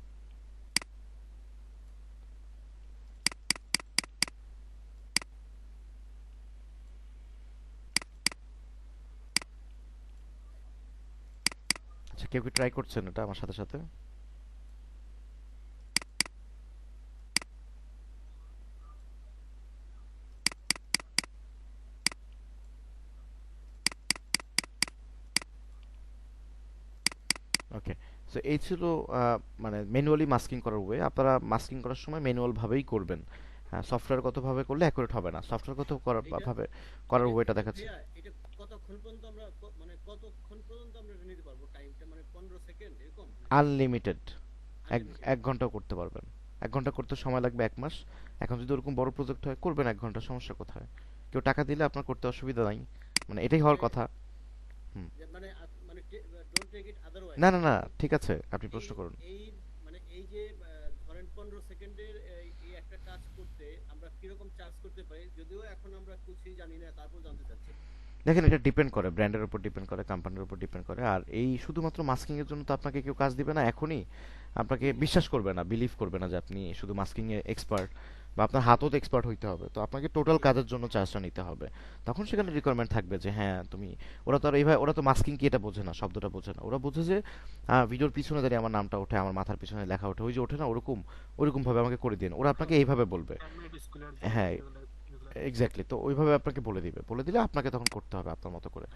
আচ্ছা, কেউ কি ট্রাই করছেন এটা আমার সাথে সাথে? ওকে, সো এই ছিল মানে ম্যানুয়ালি মাস্কিং করার ওয়ে। আপনারা মাস্কিং করার সময় ম্যানুয়াল ভাবেই করবেন, হ্যাঁ সফটওয়্যারগতভাবে করলে অ্যাকুরেট হবে না, সফটওয়্যারগত এটা ভাবে করার এটা ওয়েটা দেখাচ্ছি। ভাইয়া এটা কতক্ষণ পর্যন্ত আমরা মানে কতক্ষণ পর্যন্ত আমরা এটা নিতে পারবো টাইমটা, মানে 15 সেকেন্ড এরকম নাকি আনলিমিটেড, এক আনলিমিটেড? এক ঘন্টাও করতে পারবেন, 1 ঘন্টা করতে সময় লাগবে 1 মাস। এখন যদি ওরকম বড় প্রজেক্ট হয় করবেন 1 ঘন্টা, সমস্যা কোথায়? কেউ টাকা দিলে আপনার করতে অসুবিধা নাই, মানে এটাই হওয়ার হ্যাঁ, কথা। হুম। যে মানে মানে ডোন্ট টেক ইট আদারওয়াইজ না না না, কিন্তু ঠিক আছে, আপনি এই প্রশ্ন করুন। এই মানে এই যে ধরেন 15 সেকেন্ডের এই একটা কাজ করতে আমরা কিরকম চার্জ করতে পারি, যদিও এখন আমরা কিছুই জানি না, তারপর জানতে চাচ্ছি। দেখেন এটা ডিপেন্ড করে, ব্র্যান্ডের উপর ডিপেন্ড করে, কোম্পানির উপর ডিপেন্ড করে। আর এই শুধুমাত্র মাস্কিং এর জন্য তো আপনাকে কেউ কাজ দিবে না এখনই, আপনাকে জি জি। বিশ্বাস করবে না, বিলিভ করবে না যে আপনি শুধু মাস্কিং এ এক্সপার্ট, বা আপনার হাতও তো এক্সপার্ট হইতে হবে, তো আপনাকে টোটাল জি জি। কাজের জন্য চার্জটা নিতে হবে। তখন সেখানে রিকোয়ারমেন্ট থাকবে যে হ্যাঁ তুমি, ওরা তো আর এইভাবে, ওরা তো মাস্কিং কি এটা বোঝে না, শব্দটা বোঝে না, ওরা বোঝে যে ভিডিওর পিছনে দাঁড়িয়ে আমার নামটা ওঠে, আমার মাথার পিছনে লেখা ওঠে, ওই যে ওঠে না ওরকম, ওরকম ভাবে আমাকে করে দিন, ওরা আপনাকে এইভাবে বলবে। হ্যান্ডমেড স্কুলের যে হ্যাঁ, ভিডিওগুলো যেগুলো থাকে। এক্স্যাক্টলি, তো ওইভাবে আপনাকে বলে দিবে, বলে দিলে আপনাকে তখন করতে হবে আপনার মতো করে।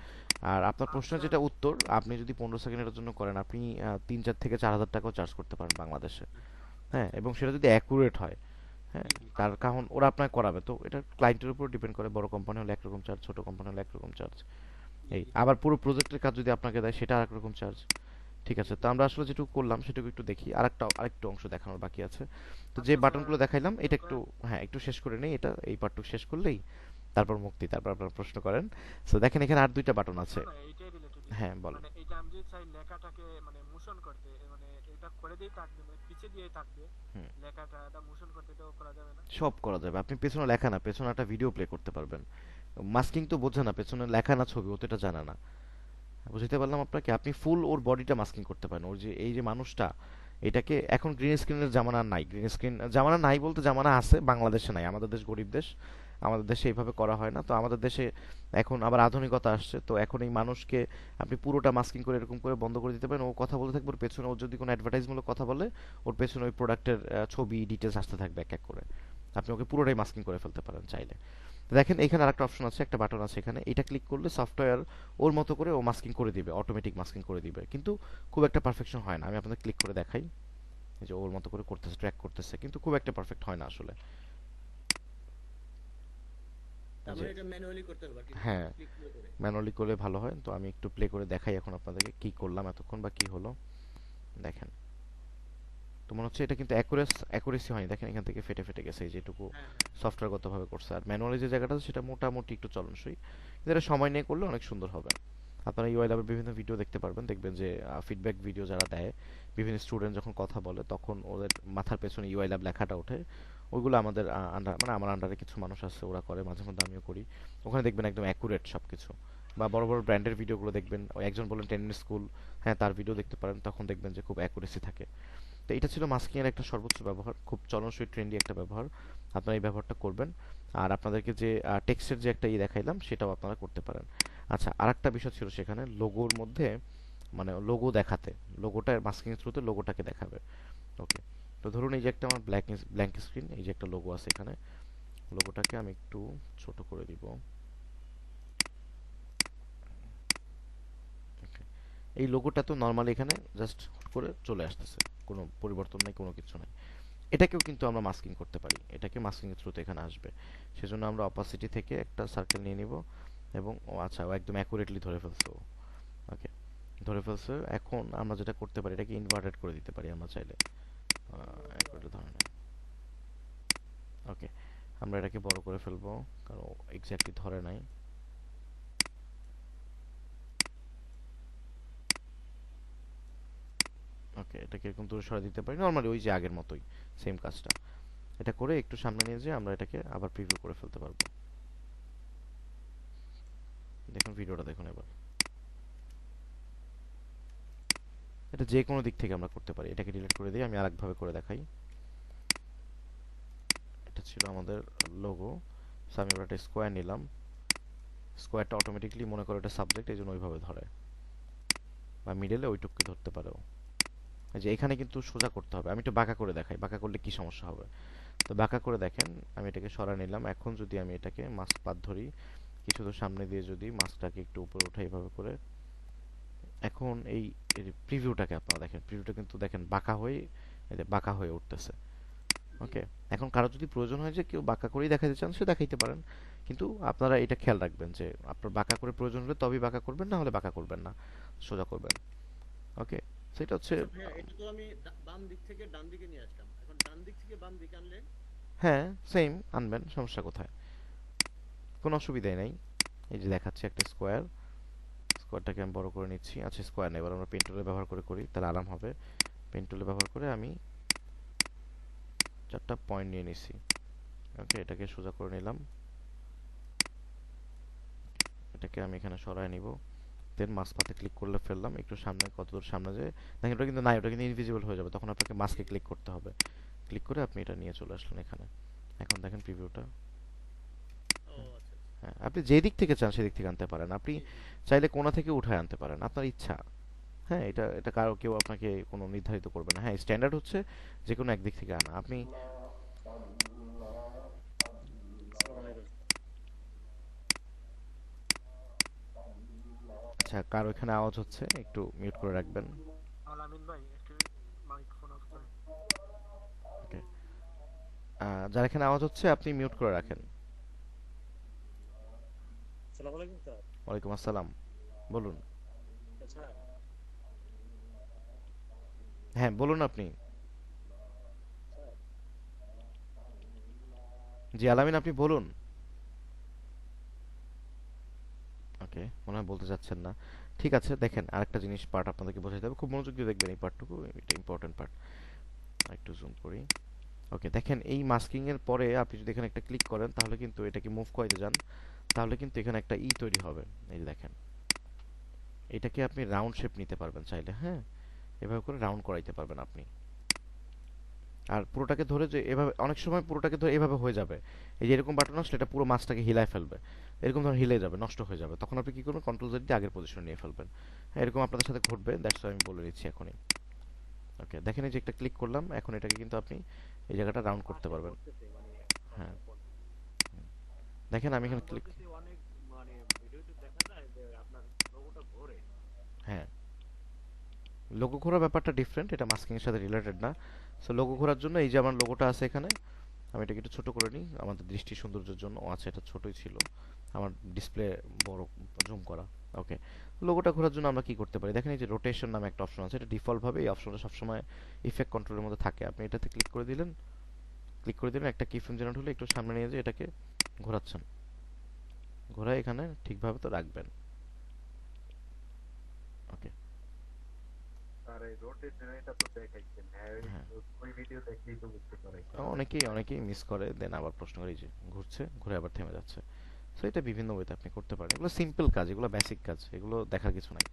আর আপনার প্রশ্নের আচ্ছা। যেটা উত্তর, আপনি যদি 15 সেকেন্ডের জন্য করেন, আপনি 3,000 থেকে 4,000 টাকাও চার্জ করতে পারেন বাংলাদেশে। হ্যাঁ, আচ্ছা। এবং সেটা যদি অ্যাকুরেট হয়। হ্যাঁ, জি জি। তার কারণ ওরা আপনাকে করাবে, তো এটা ক্লায়েন্টের উপর ডিপেন্ড করে, বড় কোম্পানি হলে একরকম চার্জ, ছোট কোম্পানি হলে একরকম চার্জ। জি এই জি। আবার পুরো প্রজেক্টের কাজ যদি আপনাকে দেয় সেটা আরেক রকম চার্জ। ঠিক জি আছে, তো জি। আমরা আসলে যেটুকু করলাম সেটুকু একটু দেখি, আরেকটু অংশ দেখানোর বাকি আছে। তো যে আচ্ছা স্যার, বাটনগুলো দেখাইলাম এটা মনে একটু, করেন, হ্যাঁ একটু শেষ করে নেই, এটা এই পার্টটুকু শেষ করলেই তারপর মুক্তি, তারপর আপনার প্রশ্ন করেন। সো দেখেন এখানে আর দুইটা বাটন না আছে। না এইটাই রিলেটেড। হ্যাঁ বলেন। মানে এইটা আমি যদি চাই লেখাটাকে মানে মোশন করতে, মানে এটা করে দিয়েই থাকবে, মানে পিছে দিয়েই থাকবে হুম। লেখাটা, এটা মোশন করতে এটাও করা যাবে না? সব করা যাবে, আপনি পেছনে লেখা না, পেছনে একটা ভিডিও প্লে করতে পারবেন। মাস্কিং তো বোঝে না, পেছনে লেখা না ছবি, ও তো এটা জানে না। বুঝতে পারলাম আপনাকে, আপনি ফুল ওর বডিটা মাস্কিং করতে পারেন, ওর যে এই যে মানুষটা, এটাকে এখন গ্রিন স্ক্রিনের জামানা নাই, গ্রিন স্ক্রিন জামানা নাই বলতে জামানা আছে, বাংলাদেশে নাই, আমাদের দেশ গরিব দেশ, আমাদের দেশে এইভাবে করা হয় না, তো আমাদের দেশে এখন আবার আধুনিকতা আসছে, তো এখন এই মানুষকে আপনি পুরোটা মাস্কিং করে এরকম করে বন্ধ করে দিতে পারেন, ও কথা বলতে থাকবে, ওর পেছনে ওর যদি কোনো অ্যাডভার্টাইজমূলক কথা বলে, ওর পেছনে ওই প্রোডাক্টের ছবি ডিটেলস আসতে থাকবে এক এক করে। আপনি ওকে পুরোটাই মাস্কিং করে ফেলতে পারেন চাইলে। তো দেখেন এখানে আরেকটা অপশন আছে, একটা বাটন আছে এখানে, এটা ক্লিক করলে সফটওয়্যার ওর মতো করে ও মাস্কিং করে দিবে, অটোমেটিক মাস্কিং করে দিবে, কিন্তু খুব একটা পারফেকশন হয় না। আমি আপনাদের ক্লিক করে দেখাই, এই যে ওর মতো করে করতেছে, ট্র্যাক করতেছে, কিন্তু খুব একটা পারফেক্ট হয় না আসলে। তার এই যে, মানে এটা ম্যানুয়ালি করতে হবে আর কি, হ্যাঁ ক্লিক করে করে। ম্যানুয়ালি করলে ভালো হয়, তো আমি একটু প্লে করে দেখাই এখন আপনাদেরকে কি করলাম এতক্ষণ বা কি হলো। দেখেন, তো মনে হচ্ছে এটা কিন্তু অ্যাকুরেসি হয়নি, দেখেন এখান থেকে ফেটে ফেটে গেছে, এই যেটুকু হ্যাঁ হ্যাঁ। সফটওয়্যারগতভাবে করছে, আর ম্যানুয়ালি যে জায়গাটা আছে সেটা মোটামুটি একটু চলনসই, কিন্তু এটা সময় নিয়ে করলে অনেক সুন্দর হবে। আপনারা ইউআই ল্যাবের বিভিন্ন ভিডিও দেখতে পারবেন, দেখবেন যে ফিডব্যাক ভিডিও যারা দেয়, বিভিন্ন স্টুডেন্ট যখন কথা বলে তখন ওদের মাথার পেছনে ইউআই ল্যাব লেখাটা ওঠে, ওইগুলো আমাদের আন্ডার, মানে আমার আন্ডারে কিছু মানুষ আছে ওরা করে, মাঝে মধ্যে আমিও করি। ওখানে দেখবেন একদম অ্যাকুরেট সব কিছু। বা বড় বড় ব্র্যান্ডের ভিডিওগুলো দেখবেন, ওই একজন বলেন টেনিন স্কুল, হ্যাঁ তার ভিডিও দেখতে পারেন, তখন দেখবেন যে খুব অ্যাকুরেসি থাকে। তো এটা ছিল মাস্কিং এর একটা সর্বোচ্চ ব্যবহার, খুব চলনসই ট্রেন্ডি একটা ব্যবহার, আপনারা এই ব্যবহারটা করবেন। আর আপনাদেরকে যে টেক্সটের যে একটা দেখাইলাম সেটাও আপনারা করতে পারেন। আচ্ছা, আরেকটা বিষয় ছিল সেখানে লোগোর মধ্যে, মানে লোগো দেখাতে, লোগোটা মাস্কিং এর থ্রুতে লোগোটাকে দেখাবে। ওকে, তো ধরুন এই যে একটা আমার ব্ল্যাঙ্ক স্ক্রিন, এই যে একটা লোগো আছে এখানে, লোগোটাকে আমি একটু ছোট করে দিব। Okay, এই লোগোটা তো নর্মালি এখানে জাস্ট করে চলে আসতেছে, কোনো পরিবর্তন নেই, কোনো কিছু নাই। এটাকেও কিন্তু আমরা মাস্কিং করতে পারি, এটাকে মাস্কিং এর থ্রুতে এখানে আসবে। সেজন্য আমরা অপাসিটি থেকে একটা সার্কেল নিয়ে নিব, এবং ও আচ্ছা ও একদম অ্যাকুরেটলি ধরে ফেলছে ও। ওকে, ধরে ফেলছে। এখন আমরা যেটা করতে পারি, এটাকে ইনভার্টেড করে দিতে পারি আমরা চাইলে, অ্যাকুরেটলি ধরে না। ওকে, আমরা এটাকে বড় করে ফেলবো, কারণ এক্স্যাক্টলি ধরে নাই। ওকে, এটাকে এরকম দূরে সরিয়ে দিতে পারি নর্মালি, ওই যে আগের মতোই সেম কাজটা। এটা করে একটু সামনে নিয়ে যেয়ে আমরা এটাকে আবার প্রিভিউ করে ফেলতে পারবো। দেখুন ভিডিওটা দেখুন এবার, এটা যে কোনো দিক থেকে আমরা করতে পারি। এটাকে ডিলিট করে দিই, আমি আরেকভাবে করে দেখাই। এটা ছিল আমাদের লোগো, সো আমি এবার একটা স্কোয়ার নিলাম, স্কোয়ারটা অটোমেটিকলি মনে করো এটা সাবজেক্ট, এই জন্য ওইভাবে ধরে, বা মিডলে ওইটুকু ধরতে পারেও। এই যে এখানে কিন্তু সোজা করতে হবে, আমি একটু বাঁকা করে দেখাই, বাঁকা করলে কি সমস্যা হবে। তো বাঁকা করে দেখেন, আমি এটাকে সরা নিলাম। এখন যদি আমি এটাকে মাস্ক পাত ধরি, কিছু তো সামনে দিয়ে যদি মাস্কটাকে একটু উপরে উঠাই এভাবে করে, এখন এই প্রিভিউটাকে আপনারা দেখেন, প্রিভিউটা কিন্তু দেখেন বাঁকা হয়ে, এই যে বাঁকা হয়ে উঠতেছে। ওকে, এখন কারো যদি প্রয়োজন হয় যে কেউ বাঁকা করেই দেখাতে চান, সে দেখাইতে পারেন, কিন্তু আপনারা এটা খেয়াল রাখবেন যে আপনার বাঁকা করে প্রয়োজন হলে তবেই বাঁকা করবেন, না হলে বাঁকা করবেন না, সোজা করবেন। ওকে, সেটা হচ্ছে, আচ্ছা ভাইয়া, এটা তো আমি বাম দিক থেকে ডান দিকে নিয়ে আসলাম, এখন ডান দিক থেকে বাম দিকে আনলে? হ্যাঁ সেম আনবেন, সমস্যা কোথায়? কোনো অসুবিধাই নাই। এই যে দেখাচ্ছে একটা স্কোয়ারটাকে আমি বড় করে নিচ্ছি। আচ্ছা স্কোয়ার না, এবার আমরা পেন টুলের ব্যবহার করে করি, তাহলে আরাম হবে। পেন টুলের ব্যবহার করে আমি 4টা পয়েন্ট নিয়ে নিছি। ওকে, এটাকে সোজা করে নিলাম, এটাকে আমি এখানে সরায় নিব। দেন মাস্ক ক্লিক করলে ফেললাম একটু সামনে, কতদূর সামনে যে দেখেন ওটা কিন্তু নাই, ওটা কিন্তু ইনভিজিবল হয়ে যাবে, তখন আপনাকে মাস্কে ক্লিক করতে হবে। ক্লিক করে আপনি এটা নিয়ে চলে আসলেন এখানে। এখন দেখেন প্রিভিউটা। ও আচ্ছা আচ্ছা। হ্যাঁ, আপনি যে দিক থেকে চান সেদিক থেকে আনতে পারেন, আপনি জি জি। চাইলে কোণা থেকে উঠায় আনতে পারেন, আপনার ইচ্ছা। হ্যাঁ, এটা এটা কারো কেউ আপনাকে কোনো নির্ধারিত করবে না। হ্যাঁ, স্ট্যান্ডার্ড হচ্ছে যে কোনো একদিক থেকে আনা আপনি। আসসালামু আলাইকুম। আচ্ছা, কারো এখানে আওয়াজ হচ্ছে, একটু মিউট করে রাখবেন। আলামিন ভাই একটু মাইক্রোফোন অফ করেন। ওকে, যার এখানে আওয়াজ হচ্ছে আপনি মিউট করে রাখেন। আসসালামু আলাইকুম স্যার। ওয়ালাইকুম আসসালাম, বলুন। আচ্ছা হ্যাঁ বলুন আপনি। স্যার, জি আলামিন, আপনি বলুন। ওকে, মনে হয় বলতে চাচ্ছেন না। ঠিক আছে, দেখেন আরেকটা জিনিস পার্ট আপনাদেরকে বোঝাতে হবে, খুব মনোযোগ দিয়ে দেখবেন এই পার্টটুকু, এটা ইম্পর্টেন্ট পার্ট। একটু জুম করি। ওকে, দেখেন এই মাস্কিং এর পরে আপনি যদি এখানে একটা ক্লিক করেন তাহলে কিন্তু এটাকে মুভ করাইতে যান, তাহলে কিন্তু এখানে একটা তৈরি হবে। এই যে দেখেন, এটাকে আপনি রাউন্ড শেপ নিতে পারবেন চাইলে। হ্যাঁ, এভাবে করে রাউন্ড করাইতে পারবেন আপনি। আর পুরোটাকে ধরে যে এভাবে, অনেক সময় পুরোটাকে ধরে এভাবে হয়ে যাবে, এই যে এরকম বাটন আসলে এটা পুরো মাছটাকে হিলায় ফেলবে, এরকম ধরুন হিলে যাবে, নষ্ট হয়ে যাবে, তখন আপনি কি করবেন, কন্ট্রোল জেড দিয়ে আগের পজিশন নিয়ে ফেলবেন। হ্যাঁ, এরকম আপনাদের সাথে ঘটবে, দ্যাটস আমি বলে দিচ্ছি এখনই। ওকে, দেখেন এই যে একটা ক্লিক করলাম, এখন এটাকে কিন্তু আপনি এই জায়গাটা রাউন্ড করতে পাশে পারবেন। ঘুরতেছে মানে হ্যাঁ, আপনার দেখেন আমি আমি এখানে ক্লিক। বলতেছি অনেক মানে ভিডিওতে দেখা যায় যে আপনার লোগোটা ঘোরে। হ্যাঁ, লোগো ঘোরার ব্যাপারটা ডিফারেন্ট, এটা মাস্কিং এর সাথে রিলেটেড না। সো লোগো ঘোরার জন্য এই যে আমার লোগোটা আছে এখানে, আমি এটাকে একটু ছোট করে নিই আমাদের দৃষ্টি সৌন্দর্যের জন্য। ও আচ্ছা, এটা ছোটই ছিল, আমার ডিসপ্লে বড় জুম করা। ওকে, লোগোটা ঘোরার জন্য আমরা কি করতে পারি, দেখেন এই যে রোটেশন নামে একটা অপশন আছে, এটা ডিফল্ট ভাবে এই অপশনটা সবসময় ইফেক্ট কন্ট্রোলের মধ্যে থাকে। আপনি এটাতে ক্লিক করে দিলেন, একটা কি ফ্রেম জেনারেট হলে একটু সামনে নিয়ে যে এটাকে ঘোরাচ্ছেন, ঘোরায় এখানে ঠিকভাবে তো রাখবেন। ওকে, আরে রোটেশন এটা তো দেখাইছেন, হ্যাঁ হ্যাঁ, ওই ভিডিও দেখলেই তো বুঝতে পারে। অনেকেই মিস করে, দেন আবার প্রশ্ন করে, এই যে ঘুরছে, ঘুরে আবার থেমে যাচ্ছে। সো এটা বিভিন্ন ওয়েতে আপনি করতে পারেন, এগুলো সিম্পল কাজ, এগুলো বেসিক কাজ, এগুলো দেখার কিছু নাই।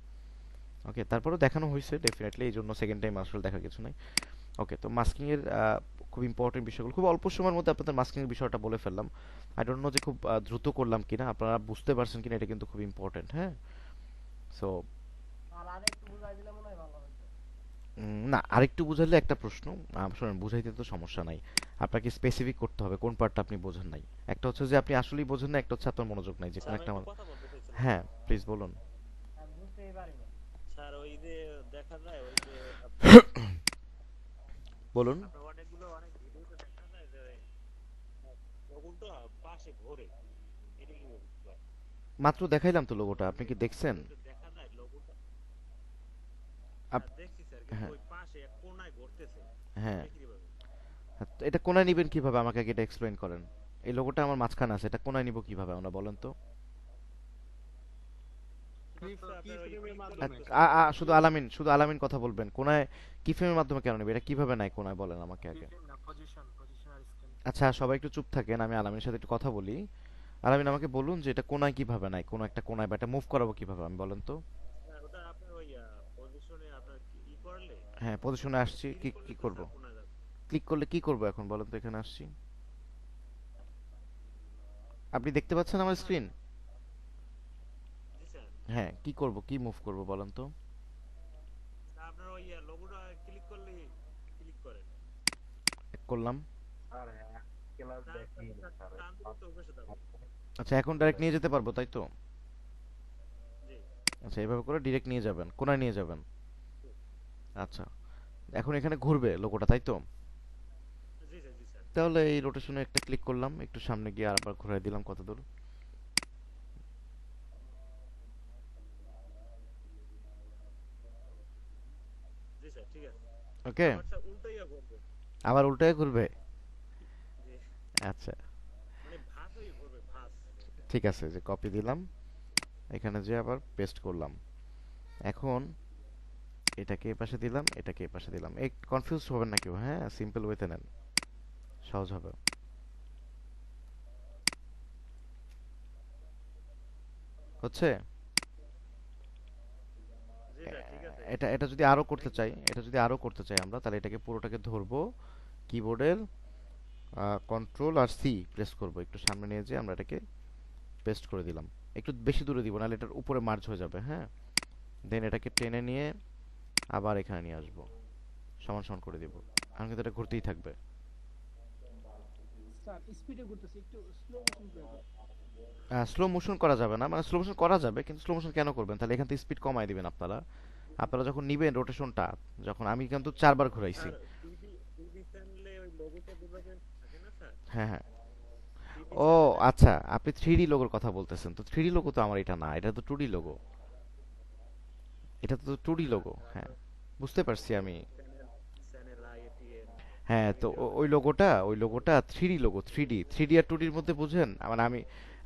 ওকে, তারপরেও দেখানো হয়েছে ডেফিনেটলি, এই জন্য সেকেন্ড টাইম আসলে দেখার কিছু নাই। ওকে, তো মাস্কিং এর খুব ইম্পর্টেন্ট বিষয়গুলো খুব অল্প সময়ের মধ্যে আপনাদের মাস্কিং এর বিষয়টা বলে ফেললাম। আই ডোন্ট নো যে খুব দ্রুত করলাম কিনা, আপনারা বুঝতে পারছেন কিনা, এটা কিন্তু খুব ইম্পর্টেন্ট। হ্যাঁ, সো আর আরেকটু বুঝাই দিলে মনে হয় ভালো হতো। না, আরেকটু বুঝাইলে একটা প্রশ্ন, শোনেন বুঝাইতে তো সমস্যা নাই, আপনাকে স্পেসিফিক করতে হবে কোন পার্টটা আপনি বোঝেন নাই। একটা হচ্ছে যে আপনি আসলেই বোঝেন না, একটা হচ্ছে আপনার মনোযোগ নাই, যে স্যার কোন আমি একটা একটা কথা বলতে চাইছিলাম। হ্যাঁ প্লিজ বলুন। আমি বুঝতেই পারিনি স্যার, ওই যে দেখা যায় ওই যে আপনার বলুন। আপনার অনেকগুলো অনেক ভিডিওতে দেখা যায় যে লোগোটা পাশে ঘোরে, এটা কি বলবো? মাত্র দেখাইলাম তো লোগোটা, ওই আপনি যে কি দেখছেন? ভিডিওতে দেখা যায় লোগোটা, আপ, হ্যাঁ দেখছি স্যার, কিন্তু হ্যাঁ, ওই পাশে এক কোণায় ঘুরতেছে, হ্যাঁ, এটা কিভাবে? তো এটা কোনায় নিবেন কিভাবে, আমাকে আগে এটা এক্সপ্লেইন করেন। এই লোগোটা আমার মাঝখানে আছে, এটা কোনায় নিব কিভাবে আমরা, বলেন তো। এটা তো কি আপনার ওই ফ্রেমের ক্লিক করলে মাধ্যমে? তো সামনে শুধু আলামিন কথা বলবেন, কোনায় কি ফ্রেমের মাধ্যমে কেন নিবে, এটা কিভাবে নাই কোনায়, বলেন আমাকে আগে। কিফ্রেম না, পজিশন পজিশন আর স্ক্যান। আচ্ছা, সবাই একটু চুপ থাকেন, আমি আলামিনের সাথে একটু কথা বলি। আলামিন আমাকে বলুন যে এটা কোনায় কিভাবে নাই, কোনো একটা কোনায় বা এটা মুভ করাবো কিভাবে, আমি বলেন তো। স্যার ওটা আপনার ওই পজিশনে আপনার ই করলে হ্যাঁ, পজিশনে আসছি, কি ক্লিক কি করলে তো করব, স্যার কোণায় যাবে। ক্লিক করলে কি করব এখন বলেন তো, এখানে আসছি, আপনি দেখতে পাচ্ছেন আমার স্ক্রিন। জি স্যার, হ্যাঁ, কি করব, কি মুভ করব বলেন তো। স্যার আপনার ওই লোগোটা ক্লিক করলে ক্লিক করেন, করলাম। আর ক্লাস স্যার দেখি স্যার স্যার টান দিলে তো বসে যাবে। আচ্ছা, এখন ডাইরেক্ট নিয়ে যেতে পারবো তাই তো। জি আচ্ছা, এভাবে করে ডিরেক্ট নিয়ে যাবেন, কোনায় নিয়ে যাবেন। জি আচ্ছা, এখন এখানে ঘুরবে লোগোটা তাই তো। জি স্যার, জি স্যার, তাহলে এই রোটেশনে একটা ক্লিক করলাম, একটু সামনে গিয়ে আবার ঘুরাই দিলাম কত দূর। জি স্যার, ঠিক আছে। ওকে, আবার স্যার উল্টাইয়া ঘুরবে। আবার উল্টায় ঘুরবে। জি, আচ্ছা, মানে ভাঁজ হয়ে ঘুরবে, ভাঁজ। ঠিক আছে, যে কপি দিলাম, এখানে যে আবার পেস্ট করলাম। এখন এটাকে এ পাশে দিলাম, এটাকে এ পাশে দিলাম। এই কনফিউজ হবেন না কেউ, হ্যাঁ, সিম্পল ওয়েতে নেন, সহজ হবে। হচ্ছে জি স্যার, ঠিক আছে। এটা এটা যদি আরো করতে চাই, এটা যদি আরো করতে চাই আমরা, তাহলে এটাকে পুরোটাকে ধরবো, কিবোর্ডের কন্ট্রোল আর সি প্রেস করব, একটু সামনে নিয়ে যেয়ে আমরা এটাকে পেস্ট করে দিলাম। একটু বেশি দূরে দিব, নাহলে এটার উপরে মার্জ হয়ে যাবে, হ্যাঁ। দেন এটাকে টেনে নিয়ে আবার এখানে নিয়ে আসবো, সমান সমান করে দিব। এখন কিন্তু এটা ঘুরতেই থাকবে। স্যার স্পিডে ঘুরতেছে, একটু স্লো মোশন প্রয়োগ। স্লো মোশন করা যাবে না, মানে স্লো মোশন করা যাবে, কিন্তু স্লো মোশন কেন করবেন? তাহলে এখান থেকে স্পিড কমায় দিবেন আপনারা। আপনারা যখন নিবেন রোটেশনটা, যখন আমি কিন্তু 4 বার ঘুরাইছি। স্যার টিভি টিভি চ্যানেলে ওই লোগোটা যেভাবে থাকে না স্যার, হ্যাঁ হ্যাঁ। টিভি ও চ্যানেলে আচ্ছা, আপনি 3D লোগোর কথা বলতেছেন। তো 3D লোগো তো আমার এটা না, এটা তো 2D লোগো। এটা তো 2D লোগো, হ্যাঁ, বুঝতে পারছি আমি। চ্যানেল চ্যানেল আইএটিএন হ্যাঁ, তো ভিডিও। ওই লোগোটা 3D লোগো, 3D আর 2D এর মধ্যে বুঝেন? মানে আমি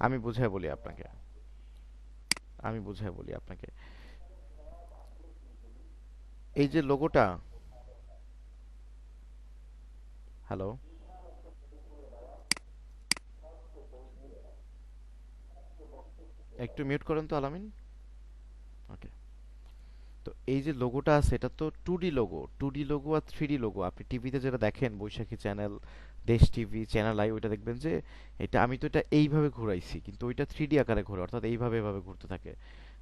আমি বুঝাই বলি আপনাকে, আমি বুঝাই বলি আপনাকে। এই যে লোগোটা, হ্যালো, একটু মিউট করেন তো আলামিন। ওকে। তো এই যে লোগোটা আছে, এটা তো 2D লোগো। 2D লোগো আর 3D লোগো আপনি টিভিতে যেটা দেখেন, বৈশাখী চ্যানেল, দেশ টিভি, চ্যানেল আই, ওইটা দেখবেন যে এটা আমি তো এটা এইভাবে ঘুরাইছি, কিন্তু ওইটা 3D আকারে ঘোরে, অর্থাৎ এইভাবে এভাবে ঘুরতে থাকে।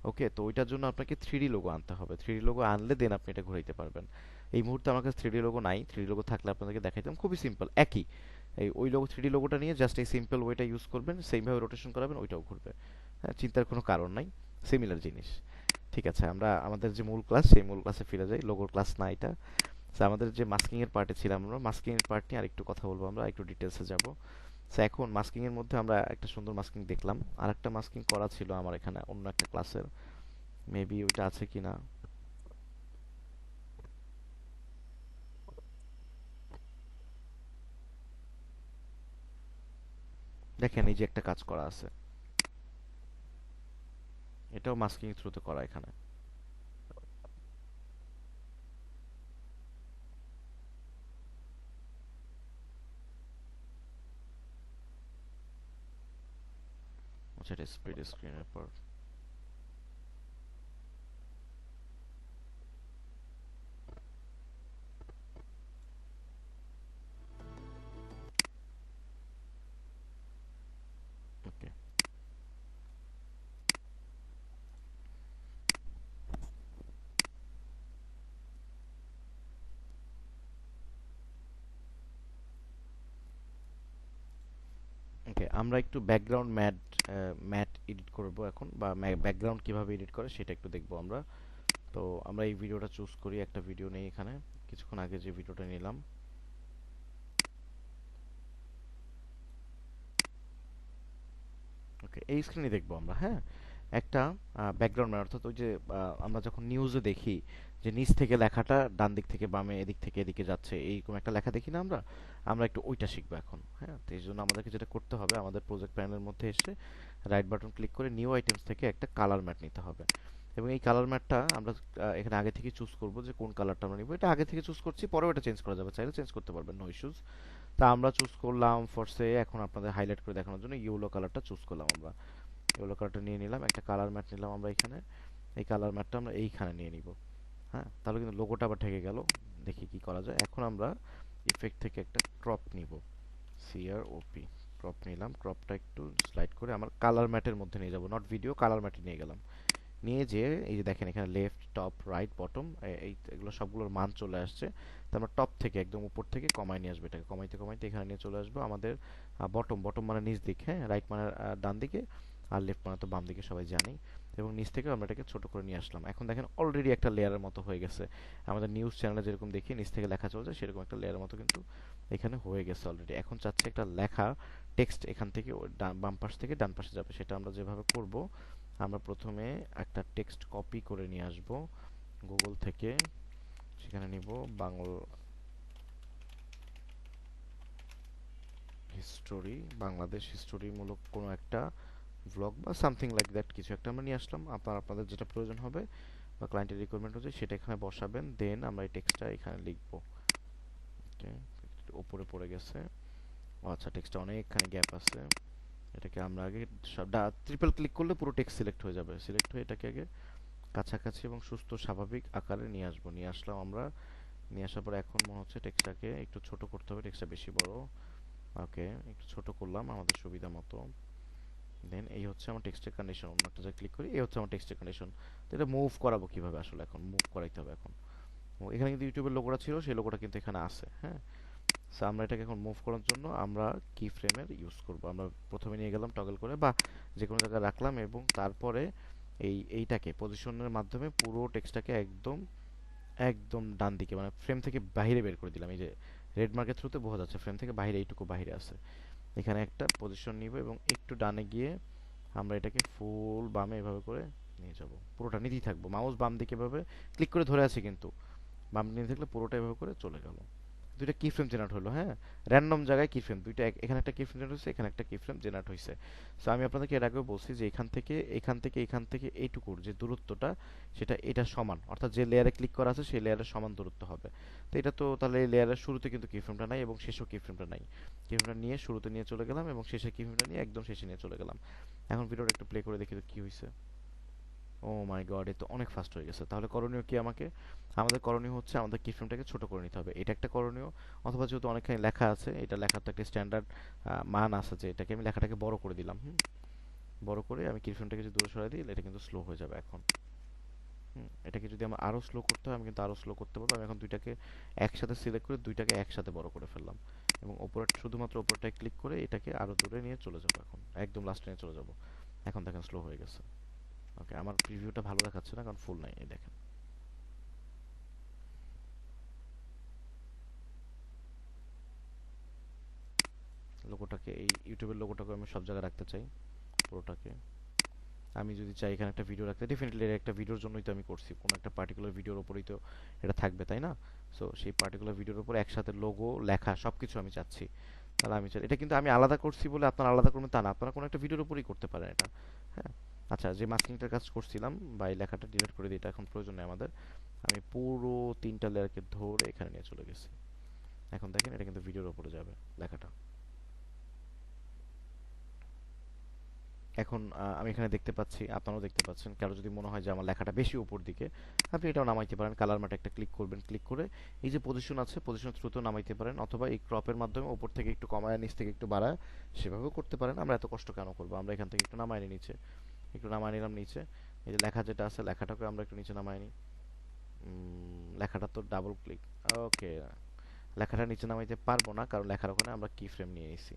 ওকে, তো ওইটার জন্য আপনাকে 3D লোগো আনতে হবে। 3D লোগো আনলে দেন আপনি এটা ঘুরাইতে পারবেন। এই মুহূর্তে আমার কাছে 3D লোগো নাই। 3D লোগো থাকলে আপনাদেরকে দেখাইতাম, খুবই সিম্পল, একই। এই ওই লোগো 3D লোগোটা নিয়ে জাস্ট এই সিম্পল ওয়েটা ইউজ করবেন, সেইভাবে রোটেশন করাবেন, ওইটাও ঘুরবে। হ্যাঁ, চিন্তার কোনো কারণ নাই, সিমিলার জিনিস। ঠিক আছে, আমরা আমাদের যে মূল ক্লাস, সেই মূল ক্লাসে ফিরে যাই। লোগোর ক্লাস না এটা। So, আমাদের যে মাস্কিং এর পার্টে ছিলাম, আমরা মাস্কিং এর পার্ট নিয়ে আরেকটু কথা বলবো, আমরা একটু ডিটেলসে যাব। সো এখন মাস্কিং এর মধ্যে আমরা একটা সুন্দর মাস্কিং দেখলাম, আর একটা মাস্কিং করা ছিল আমার এখানে অন্য একটা ক্লাসের, মেবি ওইটা আছে কিনা। দেখেন, এই যে একটা কাজ করা আছে, এটাও মাস্কিং থ্রুতে করা এখানে। আচ্ছা, এটা স্প্লিট স্ক্রিনের পর। ওকে, ওকে, আমরা একটু ব্যাকগ্রাউন্ড ম্যাট এডিট করব এখন, বা ব্যাকগ্রাউন্ড কিভাবে এডিট করে সেটা একটু দেখবো আমরা। তো আমরা এই ভিডিওটা চুজ করি, একটা ভিডিও নেই এখানে, কিছুক্ষণ আগে যে ভিডিওটা নিলাম। ওকে, এই স্ক্রিনে দেখবো আমরা, হ্যাঁ, একটা ব্যাকগ্রাউন্ড ম্যান, অর্থাৎ ওই যে আমরা যখন নিউজে দেখি যে নিচ থেকে লেখাটা ডান দিক থেকে বামে, এদিক থেকে এদিকে যাচ্ছে, এইরকম একটা লেখা দেখি না আমরা, আমরা একটু ওইটা শিখবো এখন। হ্যাঁ, তো এই জন্য আমাদেরকে যেটা করতে হবে, আমাদের প্রজেক্ট প্যানেলের মধ্যে এসে রাইট বাটন ক্লিক করে নিউ আইটেমস থেকে একটা কালার ম্যাট নিতে হবে। এবং এই কালার ম্যাটটা আমরা এখানে আগে থেকে চুজ করব যে কোন কালারটা আমরা নিব। এটা আগে থেকে চুজ করছি, পরেও এটা চেঞ্জ করা যাবে, চাইলে চেঞ্জ করতে পারবেন, নো ইস্যুস। তা আমরা চুজ করলাম ফরসে, এখন আপনাদের হাইলাইট করে দেখানোর জন্য ইয়েলো কালারটা চুজ করলাম আমরা। ইয়েলো কালারটা নিয়ে নিলাম, একটা কালার ম্যাট নিলাম আমরা এখানে। এই কালার ম্যাটটা আমরা এইখানে নিয়ে নিব। হ্যাঁ, তাহলে কিন্তু লোগোটা আবার ঢেকে গেল। দেখি কি করা যায়। এখন আমরা ইফেক্ট থেকে একটা ক্রপ নিব, CROP, ক্রপ নিলাম। ক্রপটা একটু স্লাইড করে আমার কালার ম্যাটের মধ্যে নিয়ে যাব, নট ভিডিও, কালার ম্যাটে নিয়ে গেলাম। নিয়ে যে এই যে দেখেন এখানে লেফট, টপ, রাইট, বটম, এই এগুলো সবগুলোর মান চলে আসছে। তো আমরা টপ থেকে একদম উপর থেকে কমায় নিয়ে আসবো, এটাকে কমাইতে কমাইতে এখানে নিয়ে চলে আসবো আমাদের বটম। বটম মানে নিচ দিক, হ্যাঁ, রাইট মানে ডান দিকে, আর লেফট মানে তো বাম দিকে, সবাই জানি। এবং নিচ থেকে আমরা এটাকে ছোট করে নিয়ে আসলাম। এখন দেখেন অলরেডি একটা লেয়ারের মতো হয়ে গেছে। আমাদের নিউজ চ্যানেলে যেরকম দেখি নিচ থেকে লেখা চলে যায়, সেরকম একটা লেয়ারের মতো কিন্তু এখানে হয়ে গেছে অলরেডি। এখন চাচ্ছে একটা লেখা টেক্সট এখান থেকে বাম পাশ থেকে ডান পাশে যাবে। সেটা আমরা যেভাবে করব, আমরা প্রথমে একটা টেক্সট কপি করে নিয়ে আসব গুগল থেকে। সেখানে নিব বাংলাদেশ হিস্টোরি মূলক কোনো একটা ভ্লগ বা সামথিং লাইক দ্যাট কিছু একটা আমরা নিয়ে আসলাম। আপনাদের যেটা প্রয়োজন হবে বা ক্লায়েন্টের রিকোয়ারমেন্ট হচ্ছে সেটা এখানে বসাবেন, দেন আমরা এই টেক্সটটা এখানে লিখবো। ওকে, উপরে পড়ে গেছে। ও আচ্ছা, টেক্সটটা অনেকখানি গ্যাপ আছে। এটাকে আমরা আগে ট্রিপল ক্লিক করলে পুরো টেক্সট সিলেক্ট হয়ে যাবে। সিলেক্ট হয়ে এটাকে আগে কাছাকাছি এবং সুস্থ স্বাভাবিক আকারে নিয়ে আসবো। নিয়ে আসলাম আমরা। নিয়ে আসার পর এখন মনে হচ্ছে টেক্সটটাকে একটু ছোট করতে হবে, টেক্সটটা বেশি বড়। ওকে, একটু ছোট করলাম আমাদের সুবিধা মতো। দেন এই হচ্ছে আমার টেক্সটের কন্ডিশন। অন্য একটা জায়গায় ক্লিক করি, এই হচ্ছে আমার টেক্সটের কন্ডিশন। তো এটা মুভ করাবো কিভাবে আসলে? এখন মুভ করাইতে হবে এখন। এখানে কিন্তু ইউটিউবের লোগোটা ছিল, সেই লোগোটা কিন্তু এখানে আছে। হ্যাঁ, সো আমরা এটাকে এখন মুভ করার জন্য আমরা কি ফ্রেমের ইউজ করব। আমরা প্রথমে নিয়ে গেলাম টগল করে বা যে কোনো জায়গায় রাখলাম এবং তারপরে এইটাকে পজিশনের মাধ্যমে পুরো টেক্সটটাকে একদম একদম ডান দিকে মানে ফ্রেম থেকে বাইরে বের করে দিলাম। এই যে রেড মার্কের থ্রুতে বোঝা যাচ্ছে ফ্রেম থেকে বাইরে, এইটুকু বাইরে আছে। এখানে একটা পজিশন নিব এবং একটু ডানে গিয়ে আমরা এটাকে ফুল বামে এভাবে করে নিয়ে যাব। পুরোটা নিতেই থাকবো, মাউস বাম দিকে এভাবে ক্লিক করে ধরে আছে কিন্তু বাম দিকে নিয়ে থাকলে পুরোটা এভাবে করে চলে গেল। দুইটা কি ফ্রেম জেনারেট হলো। হ্যাঁ, র্যান্ডম জায়গায় কি ফ্রেম দুইটা, এখানে একটা কি ফ্রেম জেনারেট হয়েছে, এখানে একটা কি ফ্রেম জেনারেট হয়েছে। সো আমি আপনাদেরকে এর আগেও বলছি যে এখান থেকে এইটুকুর যে দূরত্বটা সেটা এটা সমান, অর্থাৎ যে লেয়ারে ক্লিক করা আছে সেই লেয়ারের সমান দূরত্ব হবে। তো এটা তো তাহলে এই লেয়ারের শুরুতে কিন্তু কি ফ্রেমটা নাই এবং শেষেও কি ফ্রেমটা নাই। কি ফ্রেমটা নিয়ে শুরুতে নিয়ে চলে গেলাম এবং শেষে কি ফ্রেমটা নিয়ে একদম শেষে নিয়ে চলে গেলাম। এখন ভিডিওটা একটু প্লে করে দেখি তো কি হয়েছে। ও মাই গড, এ তো অনেক ফাস্ট হয়ে গেছে। তাহলে করণীয় কি? আমাদের করণীয় হচ্ছে আমাদের কি ফ্রেমটাকে ছোট করে নিতে হবে, এটা একটা করণীয়। অথবা যেহেতু অনেকখানি লেখা আছে, এটা লেখার তো একটা স্ট্যান্ডার্ড মান আছে, যে এটাকে আমি লেখাটাকে বড় করে দিলাম। বড় করে আমি কি ফ্রেমটাকে যদি দূরে সরাই দিই, এটা কিন্তু স্লো হয়ে যাবে এখন। এটাকে যদি আমার আরো স্লো করতে হয় আমি কিন্তু আরো স্লো করতে পারবো। আমি এখন দুইটাকে একসাথে সিলেক্ট করে দুইটাকে একসাথে বড় করে ফেললাম এবং উপরে শুধুমাত্র উপরটায় ক্লিক করে এটাকে আরো দূরে নিয়ে চলে যাবো। এখন একদম লাস্টে নিয়ে চলে যাবো। এখন দেখেন স্লো হয়ে গেছে। ওকে, আমার প্রিভিউটা ভালো দেখাচ্ছে না কারণ ফুল নাই। এই দেখেন, লোগোটাকে, এই ইউটিউবের লোগোটাকে আমি সব জায়গায় রাখতে চাই পুরোটাকে। আমি যদি চাই এখানে একটা ভিডিও রাখতে, ডেফিনেটলি এটা একটা ভিডিওর জন্যই তো আমি করছি, কোনো একটা পার্টিকুলার ভিডিওর উপরেই তো এটা থাকবে, তাই না? সো সেই পার্টিকুলার ভিডিওর উপর একসাথে লোগো লেখা সবকিছু আমি চাচ্ছি। তাহলে আমি চাই এটা, কিন্তু আমি আলাদা করছি বলে আপনারা আলাদা করবেন তা না, আপনারা কোনো একটা ভিডিওর উপরেই করতে পারেন এটা। হ্যাঁ, আচ্ছা, যে মাস্কিংটার কাজ করছিলাম বা এই লেখাটা ডিলিট করে দিই, এটা এখন প্রয়োজন নেই আমাদের। আমি পুরো তিনটা লেয়ারকে ধরে এখানে নিয়ে চলে গেছি। এখন দেখেন এটা কিন্তু ভিডিওর উপরে যাবে লেখাটা। এখন আমি এখানে দেখতে পাচ্ছি, আপনারাও দেখতে পাচ্ছেন। কারো যদি মনে হয় যে আমার লেখাটা বেশি উপর দিকে, আপনি এটাও নামাইতে পারেন। কালার ম্যাটে একটা ক্লিক করবেন, ক্লিক করে এই যে পজিশন আছে পজিশনের থ্রুতেও নামাইতে পারেন, অথবা এই ক্রপের মাধ্যমে উপর থেকে একটু কমায় নিচ থেকে একটু বাড়ায় সেভাবেও করতে পারেন। আমরা এত কষ্ট কেন করবো? আমরা এখান থেকে একটু নামাই নিই নিচে, একটু নামাই নিলাম নিচে। এই যে লেখা যেটা আছে লেখাটাকে আমরা একটু নিচে নামাই নিই। লেখাটা তো ডাবল ক্লিক, ওকে, লেখাটা নিচে নামাইতে পারবো না কারণ লেখার ওখানে আমরা কি ফ্রেম নিয়ে নিছি।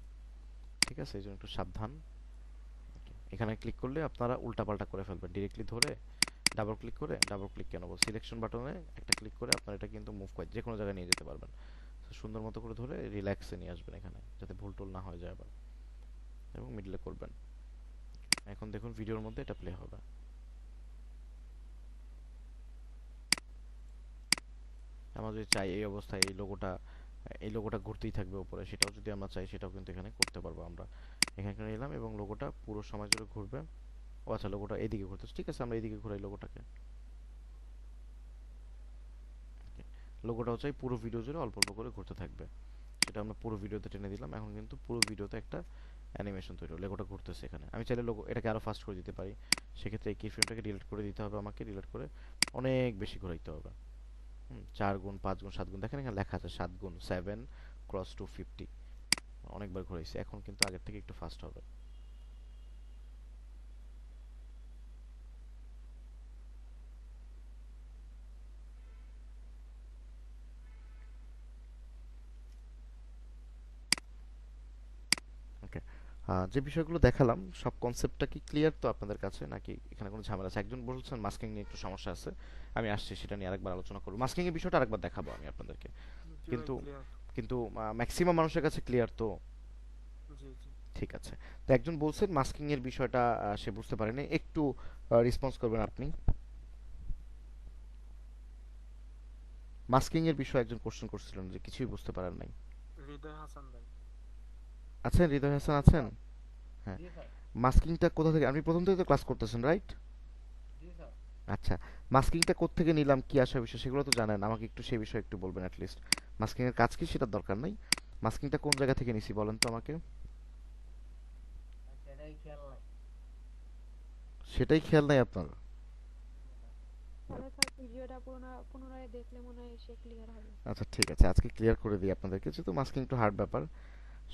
ঠিক আছে, এই জন্য একটু সাবধান। এখানে ক্লিক করলে আপনারা উল্টাপাল্টা করে ফেলবেন। ডিরেক্টলি ধরে ডাবল ক্লিক করে, ডাবল ক্লিক কেন বল, সিলেকশন বাটনে একটা ক্লিক করে আপনারা এটা কিন্তু মুভ করে যে কোনো জায়গায় নিয়ে যেতে পারবেন। সুন্দর মতো করে ধরে রিল্যাক্সে নিয়ে আসবেন এখানে, যাতে ভুল টুল না হয়ে যায় আবার, এবং মিডলে করবেন। এখন দেখুন ভিডিওর মধ্যে এটা প্লে হবে। আমরা যদি চাই এই অবস্থায় এই লোগোটা ঘুরতেই থাকবে উপরে, সেটাও যদি আমরা চাই সেটাও কিন্তু এখানে করতে পারবো আমরা। এখানে নিলাম এবং লোগোটা পুরো সময় জুড়ে ঘুরবে। ও আচ্ছা, লোগোটা এইদিকে ঘুরতেছে, ঠিক আছে, আমরা এইদিকে ঘুরাই লোগোটাকে। লোগোটাও চাই পুরো ভিডিও জুড়ে অল্প অল্প করে ঘুরতে থাকবে, সেটা আমরা পুরো ভিডিওতে টেনে দিলাম। এখন কিন্তু পুরো ভিডিওতে একটা অ্যানিমেশন তৈরি হলো, লোগোটা ঘুরতেছে এখানে। আমি চাইলে লোগো এটাকে আরো ফাস্ট করে দিতে পারি, সেক্ষেত্রে এই কি ফ্রেমটাকে ডিলিট করে দিতে হবে আমাকে, ডিলিট করে অনেক বেশি ঘুরাইতে হবে। 4 গুণ 5 গুণ 7 গুণ, দেখেন এখানে লেখা আছে 7 গুণ 7 ক্রস 250, অনেকবার ঘুরাইছি। এখন কিন্তু আগের থেকে একটু ফাস্ট হবে। ওকে, যে বিষয়গুলো দেখালাম সব কনসেপ্টটা কি ক্লিয়ার তো আপনাদের কাছে, নাকি এখানে কোনো ঝামেলা আছে? একজন বলছেন মাস্কিং নিয়ে একটু সমস্যা আছে, আমি আসছি সেটা নিয়ে আরেকবার আলোচনা করব। মাস্কিং এর বিষয়টা আরেকবার দেখাবো আমি আপনাদেরকে। জি ভাই, কিন্তু ক্লিয়ার। কিন্তু ম্যাক্সিমাম মানুষের কাছে ক্লিয়ার তো? জি জি। ঠিক আছে। তো একজন বলছেন মাস্কিং এর বিষয়টা সে বুঝতে পারেনি, একটু রেসপন্স করবেন আপনি। মাস্কিং এর বিষয়ে একজন কোশ্চেন করছিলেন যে কিছুই বুঝতে পারেন নাই। হৃদয় হাসান ভাই। আছেন, হৃদয় হাসান আছেন? হ্যাঁ, জি স্যার। মাস্কিংটা কোথা থেকে, আপনি প্রথম থেকে তো ক্লাস করতেছেন রাইট? আচ্ছা, মাস্কিংটা কোত্থেকে নিলাম, কি আসা বিষয় সেগুলো তো জানেন, আমাকে একটু সেই বিষয়ে একটু বলবেন অ্যাটলিস্ট। মাস্কিং এর কাজ কি সেটার দরকার নাই, মাস্কিংটা কোন জায়গা থেকে নিছি বলেন তো আমাকে। সেটাই খেয়াল নাই আপনার? তাহলে স্যার ভিডিওটা পুনরায় দেখলে মনে হয় সে ক্লিয়ার হবে। আচ্ছা ঠিক আছে, আজকে ক্লিয়ার করে দিই আপনাদেরকে, যেহেতু মাস্কিং একটু হার্ড ব্যাপার,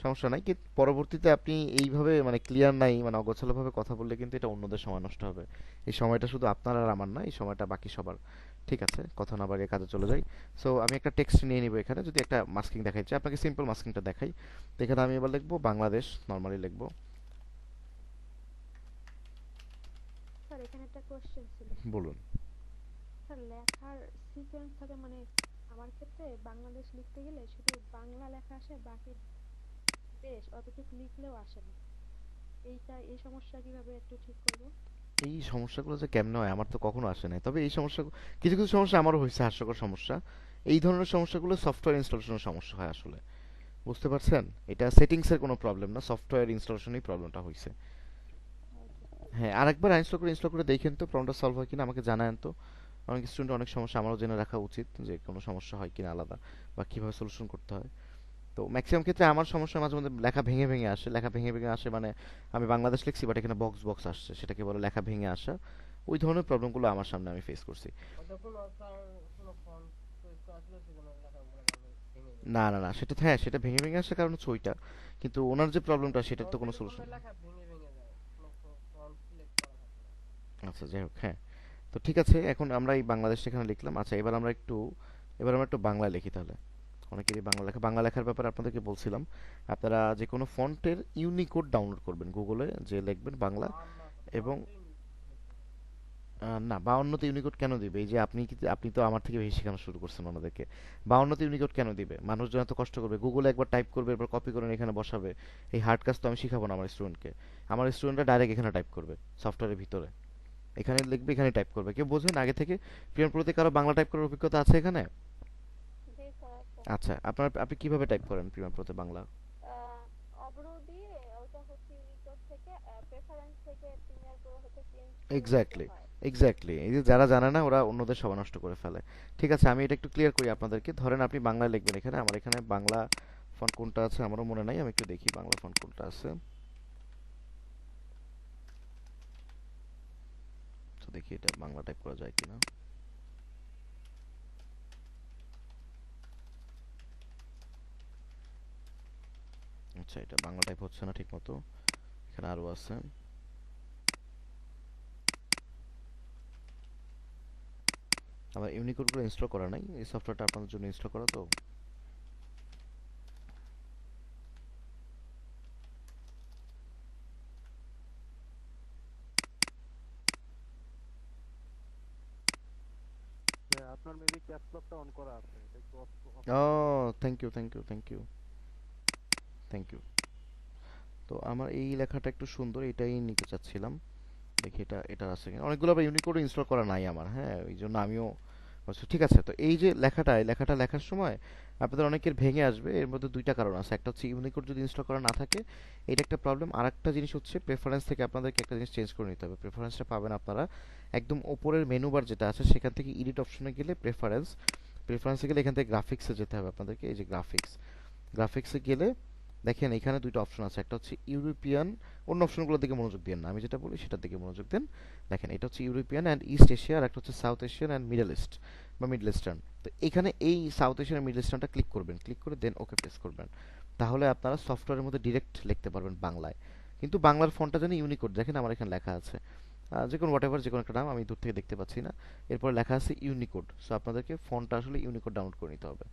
সমস্যা নাই। কিন্তু পরবর্তীতে আপনি এইভাবে মানে ক্লিয়ার নাই মানে অগোছালোভাবে কথা বললে কিন্তু এটা অন্যদের সময় নষ্ট হবে। এই সময়টা শুধু আপনার আর আমার না, এই সময়টা বাকি সবার। ঠিক আছে, কথা না বাড়িয়ে কাজে চলে যাই। সো আমি একটা টেক্সট নিয়ে নিব এখানে, যদি একটা মাস্কিং দেখাইছে আপনাকে, সিম্পল মাস্কিংটা দেখাই। তো এখানে আমি এবার লিখবো বাংলাদেশ, নর্মালি লিখবো। স্যার এখানে একটা কোশ্চেন ছিল। বলুন। স্যার লেখার সিকোয়েন্স থাকে, মানে আমার ক্ষেত্রে বাংলাদেশ লিখতে গেলে শুধু বাংলা লেখা আসে, বাকি দেশ অতটুকু লিখলেও আসে না। এই সমস্যা কিভাবে একটু ঠিক করব? এই সমস্যাগুলো যে কেমনে হয় আমার তো কখনো আসে নাই, তবে এই সমস্যা, কিছু কিছু সমস্যা আমারও হয়েছে, হাস্যকর সমস্যা। এই ধরনের সমস্যাগুলো সফটওয়্যার ইনস্টলেশনের সমস্যা হয় আসলে, বুঝতে পারছেন? এটা সেটিংসের কোনো প্রবলেম না, সফটওয়্যার ইনস্টলেশনেই প্রবলেমটা হয়েছে। হ্যাঁ, আরেকবার ইনস্টল করে দেখেন তো প্রবলেমটা সলভ হয় কিনা, আমাকে জানায়েন তো। অনেক স্টুডেন্ট অনেক সমস্যা আমারও জেনে রাখা উচিত, যে কোনো সমস্যা হয় কিনা আলাদা, বা কিভাবে সলিউশন করতে হয়। তো ম্যাক্সিমাম ক্ষেত্রে আমার সমস্যা মাঝে মধ্যে লেখা ভেঙে ভেঙে আসে, লেখা ভেঙে ভেঙে আসে মানে আমি বাংলাদেশ লিখছি বাট এখানে বক্স বক্স আসছে, সেটাকে বলে লেখা ভেঙে আসা। ওই ধরনের প্রবলেমগুলো আমার সামনে আমি ফেস করছি। না না না, সেটা হ্যাঁ, সেটা ভেঙে ভেঙে আসে কারণ হচ্ছে ওইটা, কিন্তু ওনার যে প্রবলেমটা সেটার তো কোনো সলিউশন। আচ্ছা যাই হোক, হ্যাঁ। তো ঠিক আছে, এখন আমরা এই বাংলাদেশটা এখানে লিখলাম। আচ্ছা এবার আমরা একটু বাংলায় লিখি তাহলে। অনেকেরই বাংলা লেখার ব্যাপারে আপনাদেরকে বলছিলাম। আপনারা যে কোনো ফন্টের ইউনিকোড ডাউনলোড করবেন গুগলে, যে লিখবেন বাংলা এবং না, 52তে ইউনিকোড কেন দিবে? এই যে আপনি তো আমার থেকে বেশি শেখানো শুরু করছেন ওনাদেরকে। 52তে ইউনিকোড কেন দিবে? মানুষজন এত কষ্ট করবে, গুগলে একবার টাইপ করবে, এরপর কপি করে নিয়ে এখানে বসাবে। এই হার্ড কাজ তো আমি শিখাবো না আমার স্টুডেন্টকে। আমার স্টুডেন্টরা ডাইরেক্ট এখানে টাইপ করবে, সফটওয়্যারের ভিতরে এখানে লিখবে, এখানে টাইপ করবে। কেউ বোঝেন আগে থেকে? প্রিয়ন প্রতি কারো বাংলা টাইপ করার অভিজ্ঞতা আছে এখানে? জি স্যার আছে। আচ্ছা, আপনি কিভাবে টাইপ করেন প্রিয়ন প্রতি বাংলা? অবরোধ দিয়ে ওটা হচ্ছে ইউনিকোড থেকে প্রেফারেন্স থেকে প্রিমিয়ার প্রো হচ্ছে চেঞ্জ করে দিতে এক্স্যাক্টলি, হয়। এক্স্যাক্টলি। এই যে যারা জানে না ওরা অন্যদের সভা নষ্ট করে ফেলে। ঠিক আছে, আমি এটা একটু ক্লিয়ার করি আপনাদেরকে। ধরেন আপনি বাংলায় লিখবেন এখানে, আমার এখানে বাংলা ফন্ট কোনটা আছে আমারও মনে নাই, আমি একটু দেখি বাংলা ফন্ট কোনটা আছে। তো দেখি এটা বাংলা টাইপ করা যায় কিনা। আচ্ছা, এটা বাংলা টাইপ হচ্ছে না ঠিক মতো, এখানে আরো আছে। আমার ইউনিকোড গুলো ইনস্টল করা নাই, এই সফটওয়্যারটা আপনাদের জন্য ইনস্টল করা তো। আপনার মেবি ক্যাপস লকটা অন করা আছে, এটা একটু অফ অফ ও, করে দিবেন। Thank you thank you thank you thank you. তো আমার এই লেখাটা একটু সুন্দর, এটাই নিতে চাচ্ছিলাম। দেখি এটা আছে কিনা। অনেকগুলো আবার ইউনিকোড ইনস্টল করা নাই আমার, হ্যাঁ, এই জন্য আমিও আচ্ছা ঠিক আছে। তো এই যে এই লেখাটা লেখার সময় আপনাদের অনেকের ভেঙে আসবে, এর মধ্যে দুইটা কারণ আছে। একটা হচ্ছে ইউনিকোড যদি ইনস্টল করা না থাকে, এটা একটা প্রবলেম। আর একটা জিনিস হচ্ছে প্রেফারেন্স থেকে আপনাদেরকে একটা জিনিস চেঞ্জ করে নিতে হবে। প্রেফারেন্সটা পাবেন আপনারা একদম ওপরের মেনু বার যেটা আছে সেখান থেকে এডিট অপশনে গেলে প্রেফারেন্সে গেলে এখান থেকে গ্রাফিক্সে যেতে হবে আপনাদেরকে। এই যে গ্রাফিক্সে গেলে দেখেন এখানে দুইটা অপশন আছে, একটা হচ্ছে ইউরোপিয়ান। অন্য অপশনগুলোর দিকে মনোযোগ দেন না, আমি যেটা বলি সেটার দিকে মনোযোগ দেন। দেখেন এটা হচ্ছে ইউরোপিয়ান অ্যান্ড ইস্ট এশিয়া, আর একটা হচ্ছে south Asian and middle east বা মিডল ইস্টার্ন। তো এখানে এই সাউথ এশিয়ান আর মিডল ইস্টার্নটা ক্লিক করবেন, ক্লিক করে দেন ওকে প্রেস করবেন। তাহলে আপনারা সফটওয়্যারের মধ্যে ডিরেক্ট লিখতে পারবেন বাংলায়। কিন্তু বাংলার ফন্টটা জানি ইউনিকোড, দেখেন আমার এখানে লেখা আছে যে কোনো হোয়াট এভার, যে কোনো একটা নাম, আমি দূর থেকে দেখতে পাচ্ছি না। এরপর লেখা আছে ইউনিকোড। সো আপনাদেরকে ফন্টটা আসলে ইউনিকোড ডাউনলোড করে নিতে হবে।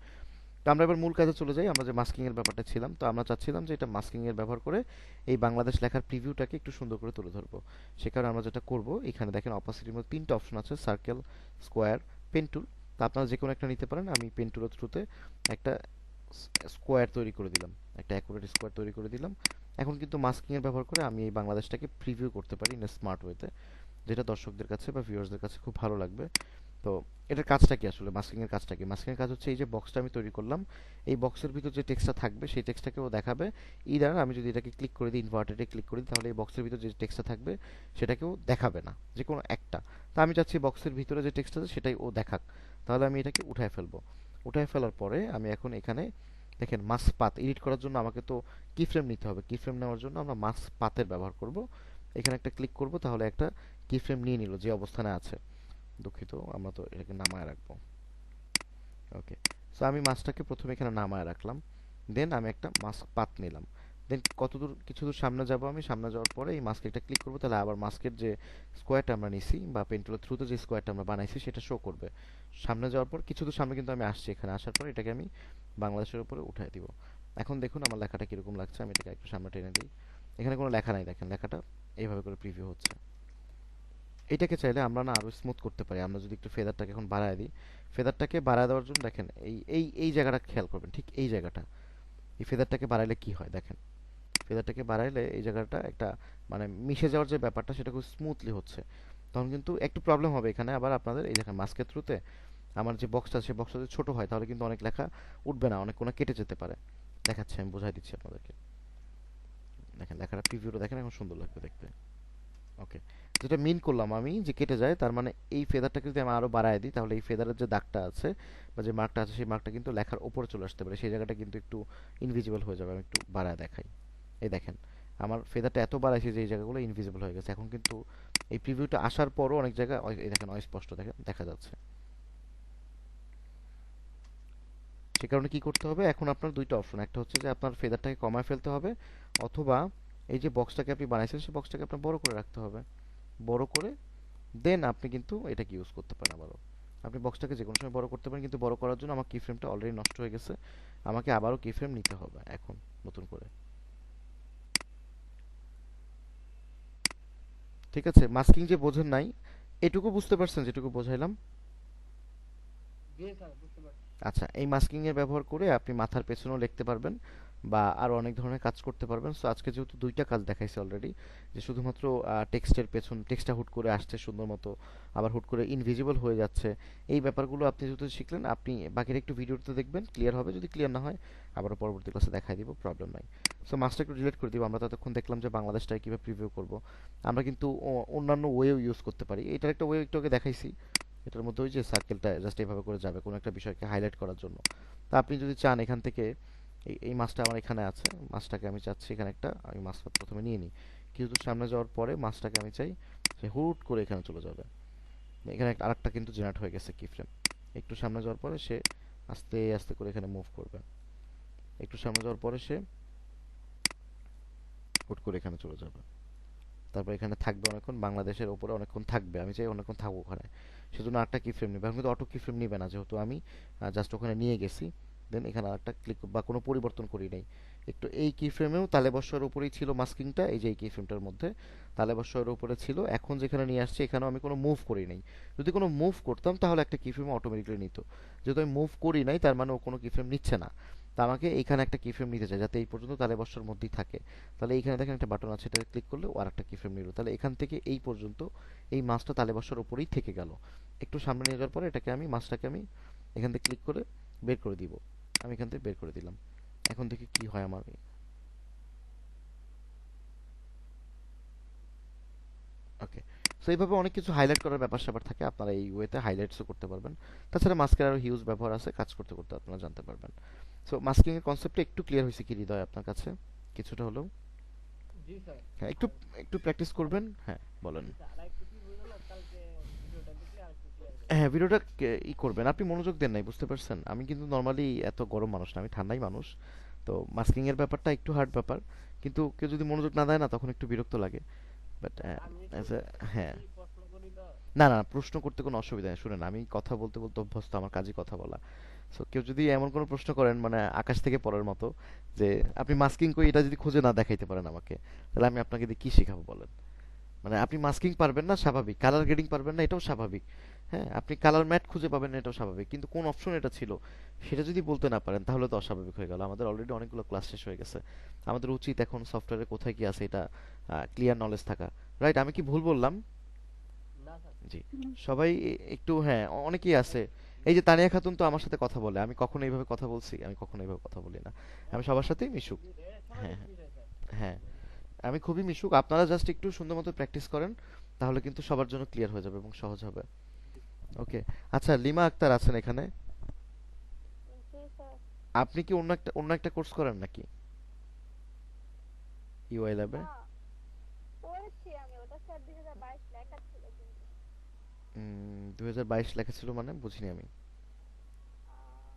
তো আমরা এবার মূল কাজে চলে যাই। আমরা যে মাস্কিং এর ব্যাপারটা ছিলাম, তো আমরা চাচ্ছিলাম যে এটা মাস্কিং এর ব্যবহার করে এই বাংলাদেশ লেখার প্রিভিউটাকে একটু সুন্দর করে তুলে ধরবো। সে কারণে আমরা যেটা করব, এখানে দেখেন অপাসিটির মধ্যে তিনটা অপশন আছে, সার্কেল, স্কোয়ার, পেন টুল। তো আপনারা যে কোনো একটা নিতে পারেন। আমি পেন টুলের থ্রুতে একটা স্কোয়ার তৈরি করে দিলাম, একটা অ্যাকুরেট স্কোয়ার তৈরি করে দিলাম। এখন কিন্তু মাস্কিং এর ব্যবহার করে আমি এই বাংলাদেশটাকে প্রিভিউ করতে পারি ইন স্মার্ট ওয়েতে, যেটা দর্শকদের কাছে বা ভিউয়ার্সদের কাছে খুব ভালো লাগবে। তো এটার কাজটা কি আসলে, মাস্কিং এর কাজটা কি? মাস্কিং এর কাজ হচ্ছে এই যে বক্সটা আমি তৈরি করলাম, এই বক্সের ভিতর যে টেক্সটটা থাকবে সেই টেক্সটটাকে ও দেখাবে। ইদার আমি যদি এটাকে ক্লিক করে দিই, ইনভার্টেডে ক্লিক করি, তাহলে এই বক্সের ভিতর যে টেক্সটটা থাকবে সেটাকেও দেখাবে না, যে কোনো একটা। তো আমি চাচ্ছি বক্সের ভিতরে যে টেক্সট আছে সেটাই ও দেখাক। তাহলে আমি এটাকে উঠায় ফেলবো। উঠায় ফেলার পরে আমি এখন এখানে দেখেন মাস পাথ এডিট করার জন্য আমাকে তো কি ফ্রেম নিতে হবে। কি ফ্রেম নেওয়ার জন্য আমরা মাস পাথের ব্যবহার করব। এখানে একটা ক্লিক করব, তাহলে একটা কি ফ্রেম নিয়ে নিল যে অবস্থানে আছে। দুঃখিত, আমরা তো এটাকে নামায় রাখবো। ওকে, সো আমি মাছটাকে প্রথমে এখানে নামায় রাখলাম, দেন আমি একটা মাস্ক পাত নিলাম। দেন কতদূর, কিছু দূর সামনে যাব, আমি সামনে যাওয়ার পরে এই মাস্কে একটা ক্লিক করবো, তাহলে আবার মাস্কের যে স্কোয়ারটা আমরা নিছি বা পেন টুলের থ্রুতে যে স্কোয়ারটা আমরা বানাইছি সেটা শো করবে। সামনে যাওয়ার পর কিছু দূর সামনে কিন্তু আমি আসছি, এখানে আসার পর এটাকে আমি বাংলাদেশের উপরে উঠাই দিব। এখন দেখুন আমার লেখাটা কিরকম লাগছে, আমি এটাকে একটু সামনে টেনে দিই। এখানে কোনো লেখা নাই, দেখেন লেখাটা এইভাবে করে প্রিভিউ হচ্ছে। এটাকে চাইলে আমরা না আরো স্মুথ করতে পারি। আমরা যদি একটু ফেদারটাকে এখন বাড়ায় দিই, ফেদারটাকে বাড়ায় দেওয়ার জন্য দেখেন এই এই এই জায়গাটা খেয়াল করবেন, ঠিক এই জায়গাটা, এই ফেদারটাকে বাড়াইলে কি হয় দেখেন। ফেদারটাকে বাড়াইলে এই জায়গাটা একটা মানে মিশে যাওয়ার যে ব্যাপারটা সেটা খুব স্মুথলি হচ্ছে। তখন কিন্তু একটু প্রবলেম হবে এখানে আবার আপনাদের, এই দেখেন মাস্কের থ্রুতে আমার যে বক্সটা সেই বক্সটা যদি ছোট হয় তাহলে কিন্তু অনেক লেখা উঠবে না, অনেক কোনো কেটে যেতে পারে। দেখাচ্ছি, আমি বোঝাই দিচ্ছি আপনাদেরকে। দেখেন লেখাটা প্রিভিউটা দেখেন, এখন সুন্দর লাগবে দেখতে। ওকে, যেটা মিন করলাম আমি যে কেটে যায়, তার মানে এই ফেদারটাকে যদি আমি আরো বাড়ায় দিই তাহলে এই ফেদারের যে দাগটা আছে বা যে মার্কটা আছে সেই মার্কটা কিন্তু লেখার উপরে চলে আসতে পারে, সেই জায়গাটা কিন্তু একটু ইনভিজিবল হয়ে যাবে। আমি একটু বাড়ায় দেখাই, এই দেখেন আমার ফেদারটা এত বাড়াইছে যে এই জায়গাগুলো ইনভিজিবল হয়ে গেছে। এখন কিন্তু এই প্রিভিউটা আসার পরও অনেক জায়গায় এই দেখেন অস্পষ্ট দেখেন দেখা যাচ্ছে। সে কারণে কি করতে হবে, এখন আপনার দুইটা অপশন, একটা হচ্ছে যে আপনার ফেদারটাকে কমায় ফেলতে হবে, অথবা এই যে বক্সটাকে আপনি বানাইছেন সেই বক্সটাকে আপনার বড় করে রাখতে হবে। বড় করে দেন আপনি কিন্তু এটাকে ইউজ করতে পারেন আবারও। আপনি বক্সটাকে যে কোনো সময় বড় করতে পারেন, কিন্তু বড় করার জন্য আমার কি ফ্রেমটা অলরেডি নষ্ট হয়ে গেছে, আমাকে আবারও কি ফ্রেম নিতে হবে এখন নতুন করে। ঠিক আছে, মাস্কিং যে বোঝেন নাই এটুকু বুঝতে পারছেন যেটুকু বোঝাইলাম? জি স্যার, বুঝতে পারছি। আচ্ছা, এই মাস্কিং এর ব্যবহার করে আপনি মাথার পেছনেও লিখতে পারবেন বা আরো অনেক ধরনের কাজ করতে পারবেন। সো আজকে যেহেতু দুইটা কাজ দেখাইছে অলরেডি, যে শুধুমাত্র টেক্সটের পেছন টেক্সটটা হুট করে আসছে সুন্দর মতো, আবার হুট করে ইনভিজিবল হয়ে যাচ্ছে, এই ব্যাপারগুলো আপনি যেহেতু শিখলেন, আপনি বাকিটা একটু ভিডিওতে দেখবেন, ক্লিয়ার হবে। যদি ক্লিয়ার না হয় আবারও পরবর্তী ক্লাসে দেখাই দিব, প্রবলেম নাই। সো মাছটা একটু ডিলিট করে দিব। আমরা ততক্ষণ দেখলাম যে বাংলাদেশটাকে কীভাবে প্রিভিউ করব। আমরা কিন্তু অন্যান্য ওয়েও ইউজ করতে পারি। এটার একটা ওয়ে একটু আগে দেখাইছি, এটার মধ্যে ওই যে সার্কেলটা জাস্ট এইভাবে করে যাবে কোনো একটা বিষয়কে হাইলাইট করার জন্য। তা আপনি যদি চান এখান থেকে এই মাছটা আমার এখানে আছে, মাছটাকে আমি চাচ্ছি এখানে একটা আমি মাছটা প্রথমে নিয়ে নিই, কিছু সামনে যাওয়ার পরে মাছটাকে আমি চাই সে হুট করে এখানে চলে যাবে। এখানে একটা আরেকটা কিন্তু জেনারেট হয়ে গেছে কি ফ্রেম। একটু সামনে যাওয়ার পরে সে আস্তে আস্তে করে এখানে মুভ করবে, একটু সামনে যাওয়ার পরে সে হুট করে এখানে চলে যাবে। তারপর এখানে থাকবে অনেকক্ষণ, বাংলাদেশের ওপরে অনেকক্ষণ থাকবে, আমি চাই অনেকক্ষণ থাকুক ওখানে, সেজন্য আরেকটা কি ফ্রেম নেবে। এখন কিন্তু অটো কি ফ্রেম নিবে না, যেহেতু আমি জাস্ট ওখানে নিয়ে গেছি। দেন এখানে আরেকটা ক্লিক বা কোনো পরিবর্তন করি নাই, একটু এই কি ফ্রেমেও তালেবস্যর উপরেই ছিল মাস্কিংটা, এই যে এই কি ফ্রেমটার মধ্যে তালেবস্যর উপরে ছিল। এখন যেখানে নিয়ে আসছি এখানেও আমি কোনো মুভ করি নাই। যদি কোনো মুভ করতাম তাহলে একটা কি ফ্রেম অটোমেটিক্যালি নিত, যেহেতু আমি মুভ করি নাই তার মানে ও কোনো কি ফ্রেম নিচ্ছে না। তা আমাকে এইখানে একটা কি ফ্রেম নিতে চাই যাতে এই পর্যন্ত তালেবস্যর মধ্যেই থাকে। তাহলে এইখানে দেখেন একটা বাটন আছে, এটা ক্লিক করলে আর একটা কি ফ্রেম নিল। তাহলে এখান থেকে এই পর্যন্ত এই মাছটা তালেবস্যর উপরেই থেকে গেল। একটু সামনে নিয়ে যাওয়ার পরে এটাকে আমি মাছটাকে আমি এখান থেকে ক্লিক করে বের করে দিব। আমি এখান থেকে বের করে দিলাম। এখন দেখি কি হয় আমার। ওকে, সো এইভাবে অনেক কিছু হাইলাইট করার ব্যাপার স্যাপার থাকে, আপনারা এই ওয়েতে হাইলাইটসও করতে পারবেন। তাছাড়া মাস্কের আরও হিউজ ব্যবহার আছে, কাজ করতে করতে আপনারা জানতে পারবেন। সো মাস্কিং এর কনসেপ্টটা একটু ক্লিয়ার হয়েছে কি হৃদয় আপনার কাছে? কিছুটা হলেও? জি স্যার। হ্যাঁ, একটু একটু প্র্যাকটিস করবেন। হ্যাঁ বলেন। জি স্যার, আর একটু কি বুঝলো কালকে ভিডিওটা দেখলে আর একটু ক্লিয়ার হবে। হ্যাঁ, ভিডিওটা ই করবেন, আপনি মনোযোগ দেন নাই, বুঝতে পারছেন? আমি কিন্তু নর্মালি এত গরম মানুষ না, আমি ঠান্ডাই মানুষ। তো মাস্কিং এর ব্যাপারটা একটু হার্ড ব্যাপার, কিন্তু কেউ যদি মনোযোগ না দেয় না তখন একটু বিরক্ত লাগে। বাট আমি অ্যাজ এ হ্যাঁ, কি প্রশ্ন করি তো। না না প্রশ্ন করতে কোনো অসুবিধা নেই। শুনেন, আমি কথা বলতে বলতে অভ্যস্ত, আমার কাজই কথা বলা। সো কেউ যদি এমন কোনো প্রশ্ন করেন মানে আকাশ থেকে পড়ার মতো, যে আপনি মাস্কিং করে এটা যদি খুঁজে না দেখাইতে পারেন আমাকে, তাহলে আমি আপনাকে দিয়ে কি শেখাবো বলেন? মানে আপনি মাস্কিং পারবেন না স্বাভাবিক, কালার গ্রেডিং পারবেন না এটাও স্বাভাবিক, হ্যাঁ আপনি কালার ম্যাট খুঁজে পাবেন না এটাও স্বাভাবিক, কিন্তু কোন অপশন এটা ছিল সেটা যদি বলতে না পারেন তাহলে তো অস্বাভাবিক হয়ে গেল। আমাদের অলরেডি অনেকগুলো ক্লাস শেষ হয়ে গেছে, আমাদের উচিত এখন সফটওয়্যারে কোথায় কি আছে এটা ক্লিয়ার নলেজ থাকা। রাইট? আমি কি ভুল বললাম? না স্যার। জি সবাই একটু, হ্যাঁ অনেকেই আছে। এই যে তানিয়া খাতুন তো আমার সাথে কথা বলে, আমি কখনো এইভাবে কথা বলছি? আমি কখনো এইভাবে কথা বলি না। আমি সবার সাথেই মিশুক। হ্যাঁ হ্যাঁ হ্যাঁ, আমি খুবই মিশুক। আপনারা জাস্ট একটু সুন্দর মতো প্র্যাকটিস করেন, তাহলে কিন্তু সবার জন্য ক্লিয়ার হয়ে যাবে এবং সহজ হবে। ওকে। আচ্ছা, লিমা আক্তার আছেন এখানে। জি স্যার। আপনি কি অন্য একটা কোর্স করেন নাকি ইউআই ল্যাবে? না, পড়েছি আমি, ওটা স্যার 2022 লেখা ছিল কিন্তু 2022 লেখা ছিল মানে বুঝিনি আমি। আহ,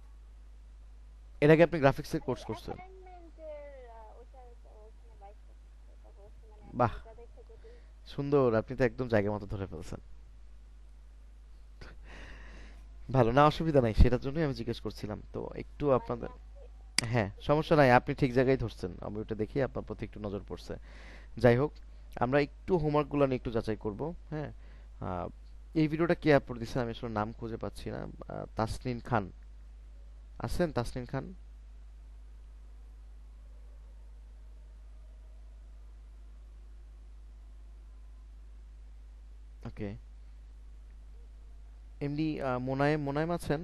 এর আগে আপনি গ্রাফিক্সের মানে কোর্স করছেন? অ্যাসাইনমেন্টের ওটার ওখানে 22 এটা বলছি, মানে এখন বাহ, ওটা দেখে যদি সুন্দর, আপনি তো একদম জায়গা মতো ধরে ফেলছেন। ভালো না, অসুবিধা নাই, সেটার জন্যই আমি জিজ্ঞেস করছিলাম তো একটু মানে আপনাদের। হ্যাঁ সমস্যা নাই, আপনি ঠিক জায়গায় ধরছেন, আমি ওটা দেখি আপনার প্রতি একটু নজর পড়ছে। যাই হোক, আমরা একটু হোমওয়ার্কগুলো নিয়ে একটু যাচাই করব। হ্যাঁ, আহ, এই ভিডিওটা কে আপলোড দিছে আমি আসলে নাম খুঁজে পাচ্ছি না। তাসনিন খান আছেন? তাসনিন খান? ওকে। এমনি মোনায়েম আছেন?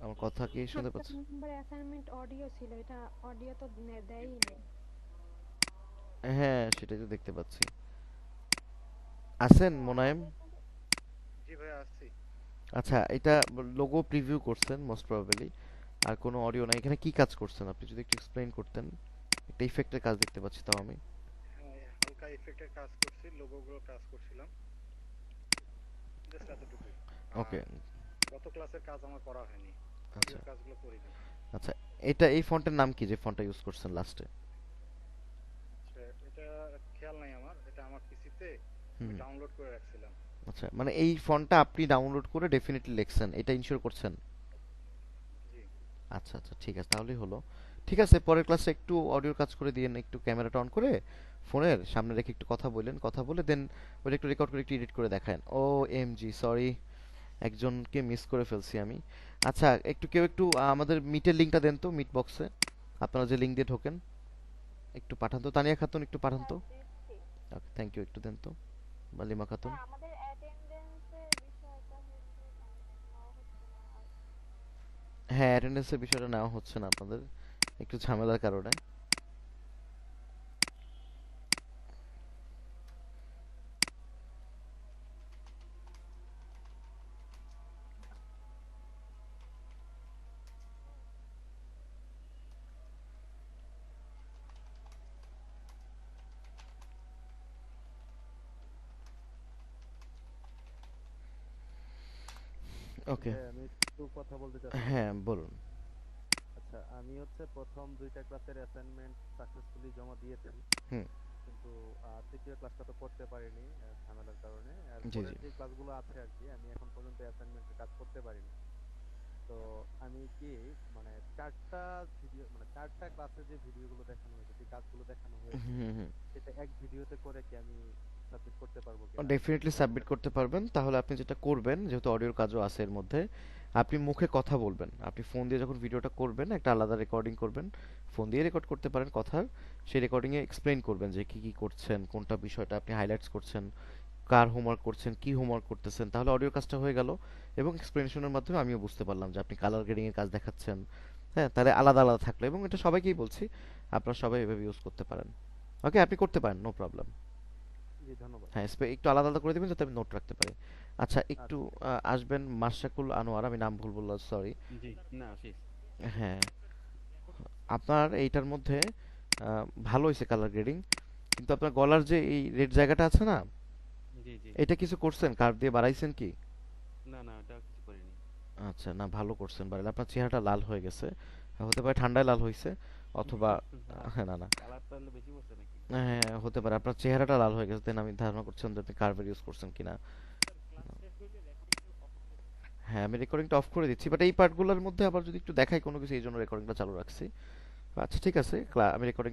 আমার কথা কি শুনতে 7 পাচ্ছেন? নম্বর অ্যাসাইনমেন্ট অডিও ছিল, এটা অডিও তো দেয়ই নাই। হ্যাঁ সেটাই তো দেখতে পাচ্ছি। আছেন ও মোনায়েম? আমাদের কিন্তু জি ভাইয়া আসছি। আচ্ছা, এটা লোগো প্রিভিউ করছেন মোস্ট প্রবাবলি, আর কোনো অডিও নাই। এখানে কি কাজ করছেন আপনি যদি একটু এক্সপ্লেইন করতেন? একটা ইফেক্টের কাজ দেখতে পাচ্ছি তাও আমি। হ্যাঁ, হালকা ইফেক্টের কাজ করছি, লোগোগুলো কাজ করছিলাম, জাস্ট এতটুকুই। ওকে। আর গত ক্লাসের কাজ আমার করা হয়নি, আচ্ছা অডিওর কাজগুলো করিনি। আচ্ছা, এটা এই ফন্টের নাম কি যে ফন্টটা ইউজ করছেন লাস্টে? এটা খেয়াল নাই আমার, এটা আমার পিসিতে আমি হুম। ডাউনলোড করে রাখছিলাম। আচ্ছা, মানে এই ফন্টটা আপনি ডাউনলোড করে ডেফিনেটলি লিখছেন, এটা ইনশিওর করছেন? জি আচ্ছা আচ্ছা, ঠিক আছে, তাহলেই হলো। ঠিক আছে, পরের ক্লাসে একটু অডিওর কাজ করে দিয়েন, একটু ক্যামেরাটা অন করে ফোনের সামনে রেখে একটু কথা বললেন, কথা বলে দেন ওটা একটু রেকর্ড করে একটু এডিট করে দেখান। ও এম জি, সরি, একজনকে মিস করে ফেলছি আমি। আচ্ছা, একটু কেউ একটু আমাদের মিটের লিঙ্কটা দেন তো, মিট বক্সে আপনারা যে লিঙ্ক দিয়ে ঢোকেন একটু পাঠান তো। তানিয়া খাতুন একটু পাঠান স্যার তো। দিচ্ছি। ওকে, থ্যাংক ইউ, একটু দেন তো। বা লিমা খাতুন। স্যার আমাদের অ্যাটেনডেন্সের বিষয়টা হচ্ছে নেওয়া হচ্ছে না আর। হ্যাঁ, অ্যাটেন্ডেন্সের বিষয়টা নেওয়া হচ্ছে না আপনাদের, একটু ঝামেলার কারণে। ওকে। ভাই আমি একটু কথা বলতে চাচ্ছিলাম। হ্যাঁ বলুন। আচ্ছা, আমি হচ্ছে প্রথম দুইটা ক্লাসের অ্যাসাইনমেন্ট সাকসেসফুলি জমা দিয়েছি, হুম। কিন্তু তৃতীয় ক্লাসটা তো করতে পারিনি ঝামেলার কারণে। আর জি পরের জি। যে ক্লাসগুলো আছে আর কি, আমি এখন পর্যন্ত অ্যাসাইনমেন্টের কাজ করতে পারিনি। তো আমি কি মানে চারটা ভিডিও, মানে চারটা ক্লাসে যে ভিডিওগুলো দেখানো হয়েছে, যে কাজগুলো দেখানো হয়েছে, হুম হুম। সেটা এক ভিডিওতে করে কি আমি সাবমিট করতে পারবো কিনা আমি ডেফিনেটলি একটু সাবমিট জানতে করতে চাচ্ছিলাম। পারবেন। তাহলে আপনি যেটা করবেন, যেহেতু অডিওর কাজও আছে এর মধ্যে, আপনি মুখে কথা বলবেন। আপনি ফোন দিয়ে যখন ভিডিওটা করবেন একটা আলাদা রেকর্ডিং করবেন, ফোন দিয়ে রেকর্ড করতে পারেন কথার। সেই রেকর্ডিংয়ে এক্সপ্লেইন করবেন যে কি কি করছেন, কোনটা বিষয়টা আপনি হাইলাইটস করছেন, কার হোমওয়ার্ক করছেন, কি হোমওয়ার্ক করতেছেন। তাহলে অডিও কাজটা হয়ে গেল, এবং এক্সপ্লেনেশনের মাধ্যমে আমিও বুঝতে পারলাম যে আপনি কালার গ্রেডিং এর কাজ দেখাচ্ছেন। হ্যাঁ, তাহলে আলাদা আলাদা থাকলো, এবং এটা সবাইকেই বলছি, আপনারা সবাই এভাবে ইউজ করতে পারেন। ওকে, আপনি করতে পারেন, নো প্রবলেম। জি ধন্যবাদ। হ্যাঁ, একটু আলাদা আলাদা করে দিবেন যাতে আমি নোট রাখতে পারি। আচ্ছা, একটু আচ্ছা ঠিক আসবেন মাশরাকুল আনোয়ার, আমি নাম ভুল বললাম, সরি। জি না আসিস। হ্যাঁ, আপনার এইটার মধ্যে ভালো হয়েছে কালার গ্রেডিং, কিন্তু আপনার গলার যে এই রেড জায়গাটা আছে না, জি জি। এটা কিছু করছেন, কার্ভ দিয়ে বাড়াইছেন কি? না না ওটা কিছু করিনি। আচ্ছা, না ভালো করছেন বাড়াইলে। আপনার চেহারাটা লাল হয়ে গেছে, হতে পারে ঠান্ডায় লাল হয়েছে, অথবা হ্যাঁ, না না, কালার তাহলে বেশি পড়ছে নাকি? হ্যাঁ হতে পারে আপনার চেহারাটা লাল হয়ে গেছে, দেন আমি ধারণা করছিলাম যে আপনি কার্ভের ইউজ করছেন কিনা। ক্লাস শেষ হইলে রেকর্ডিংটা অফ করে দিন। হ্যাঁ, আমি রেকর্ডিংটা অফ করে দিচ্ছি, বাট এই পার্টগুলোর মধ্যে আবার যদি একটু দেখাই কোনো কিছু, এই জন্য রেকর্ডিংটা চালু রাখছি। আচ্ছা ঠিক আছে, আমি রেকর্ডিং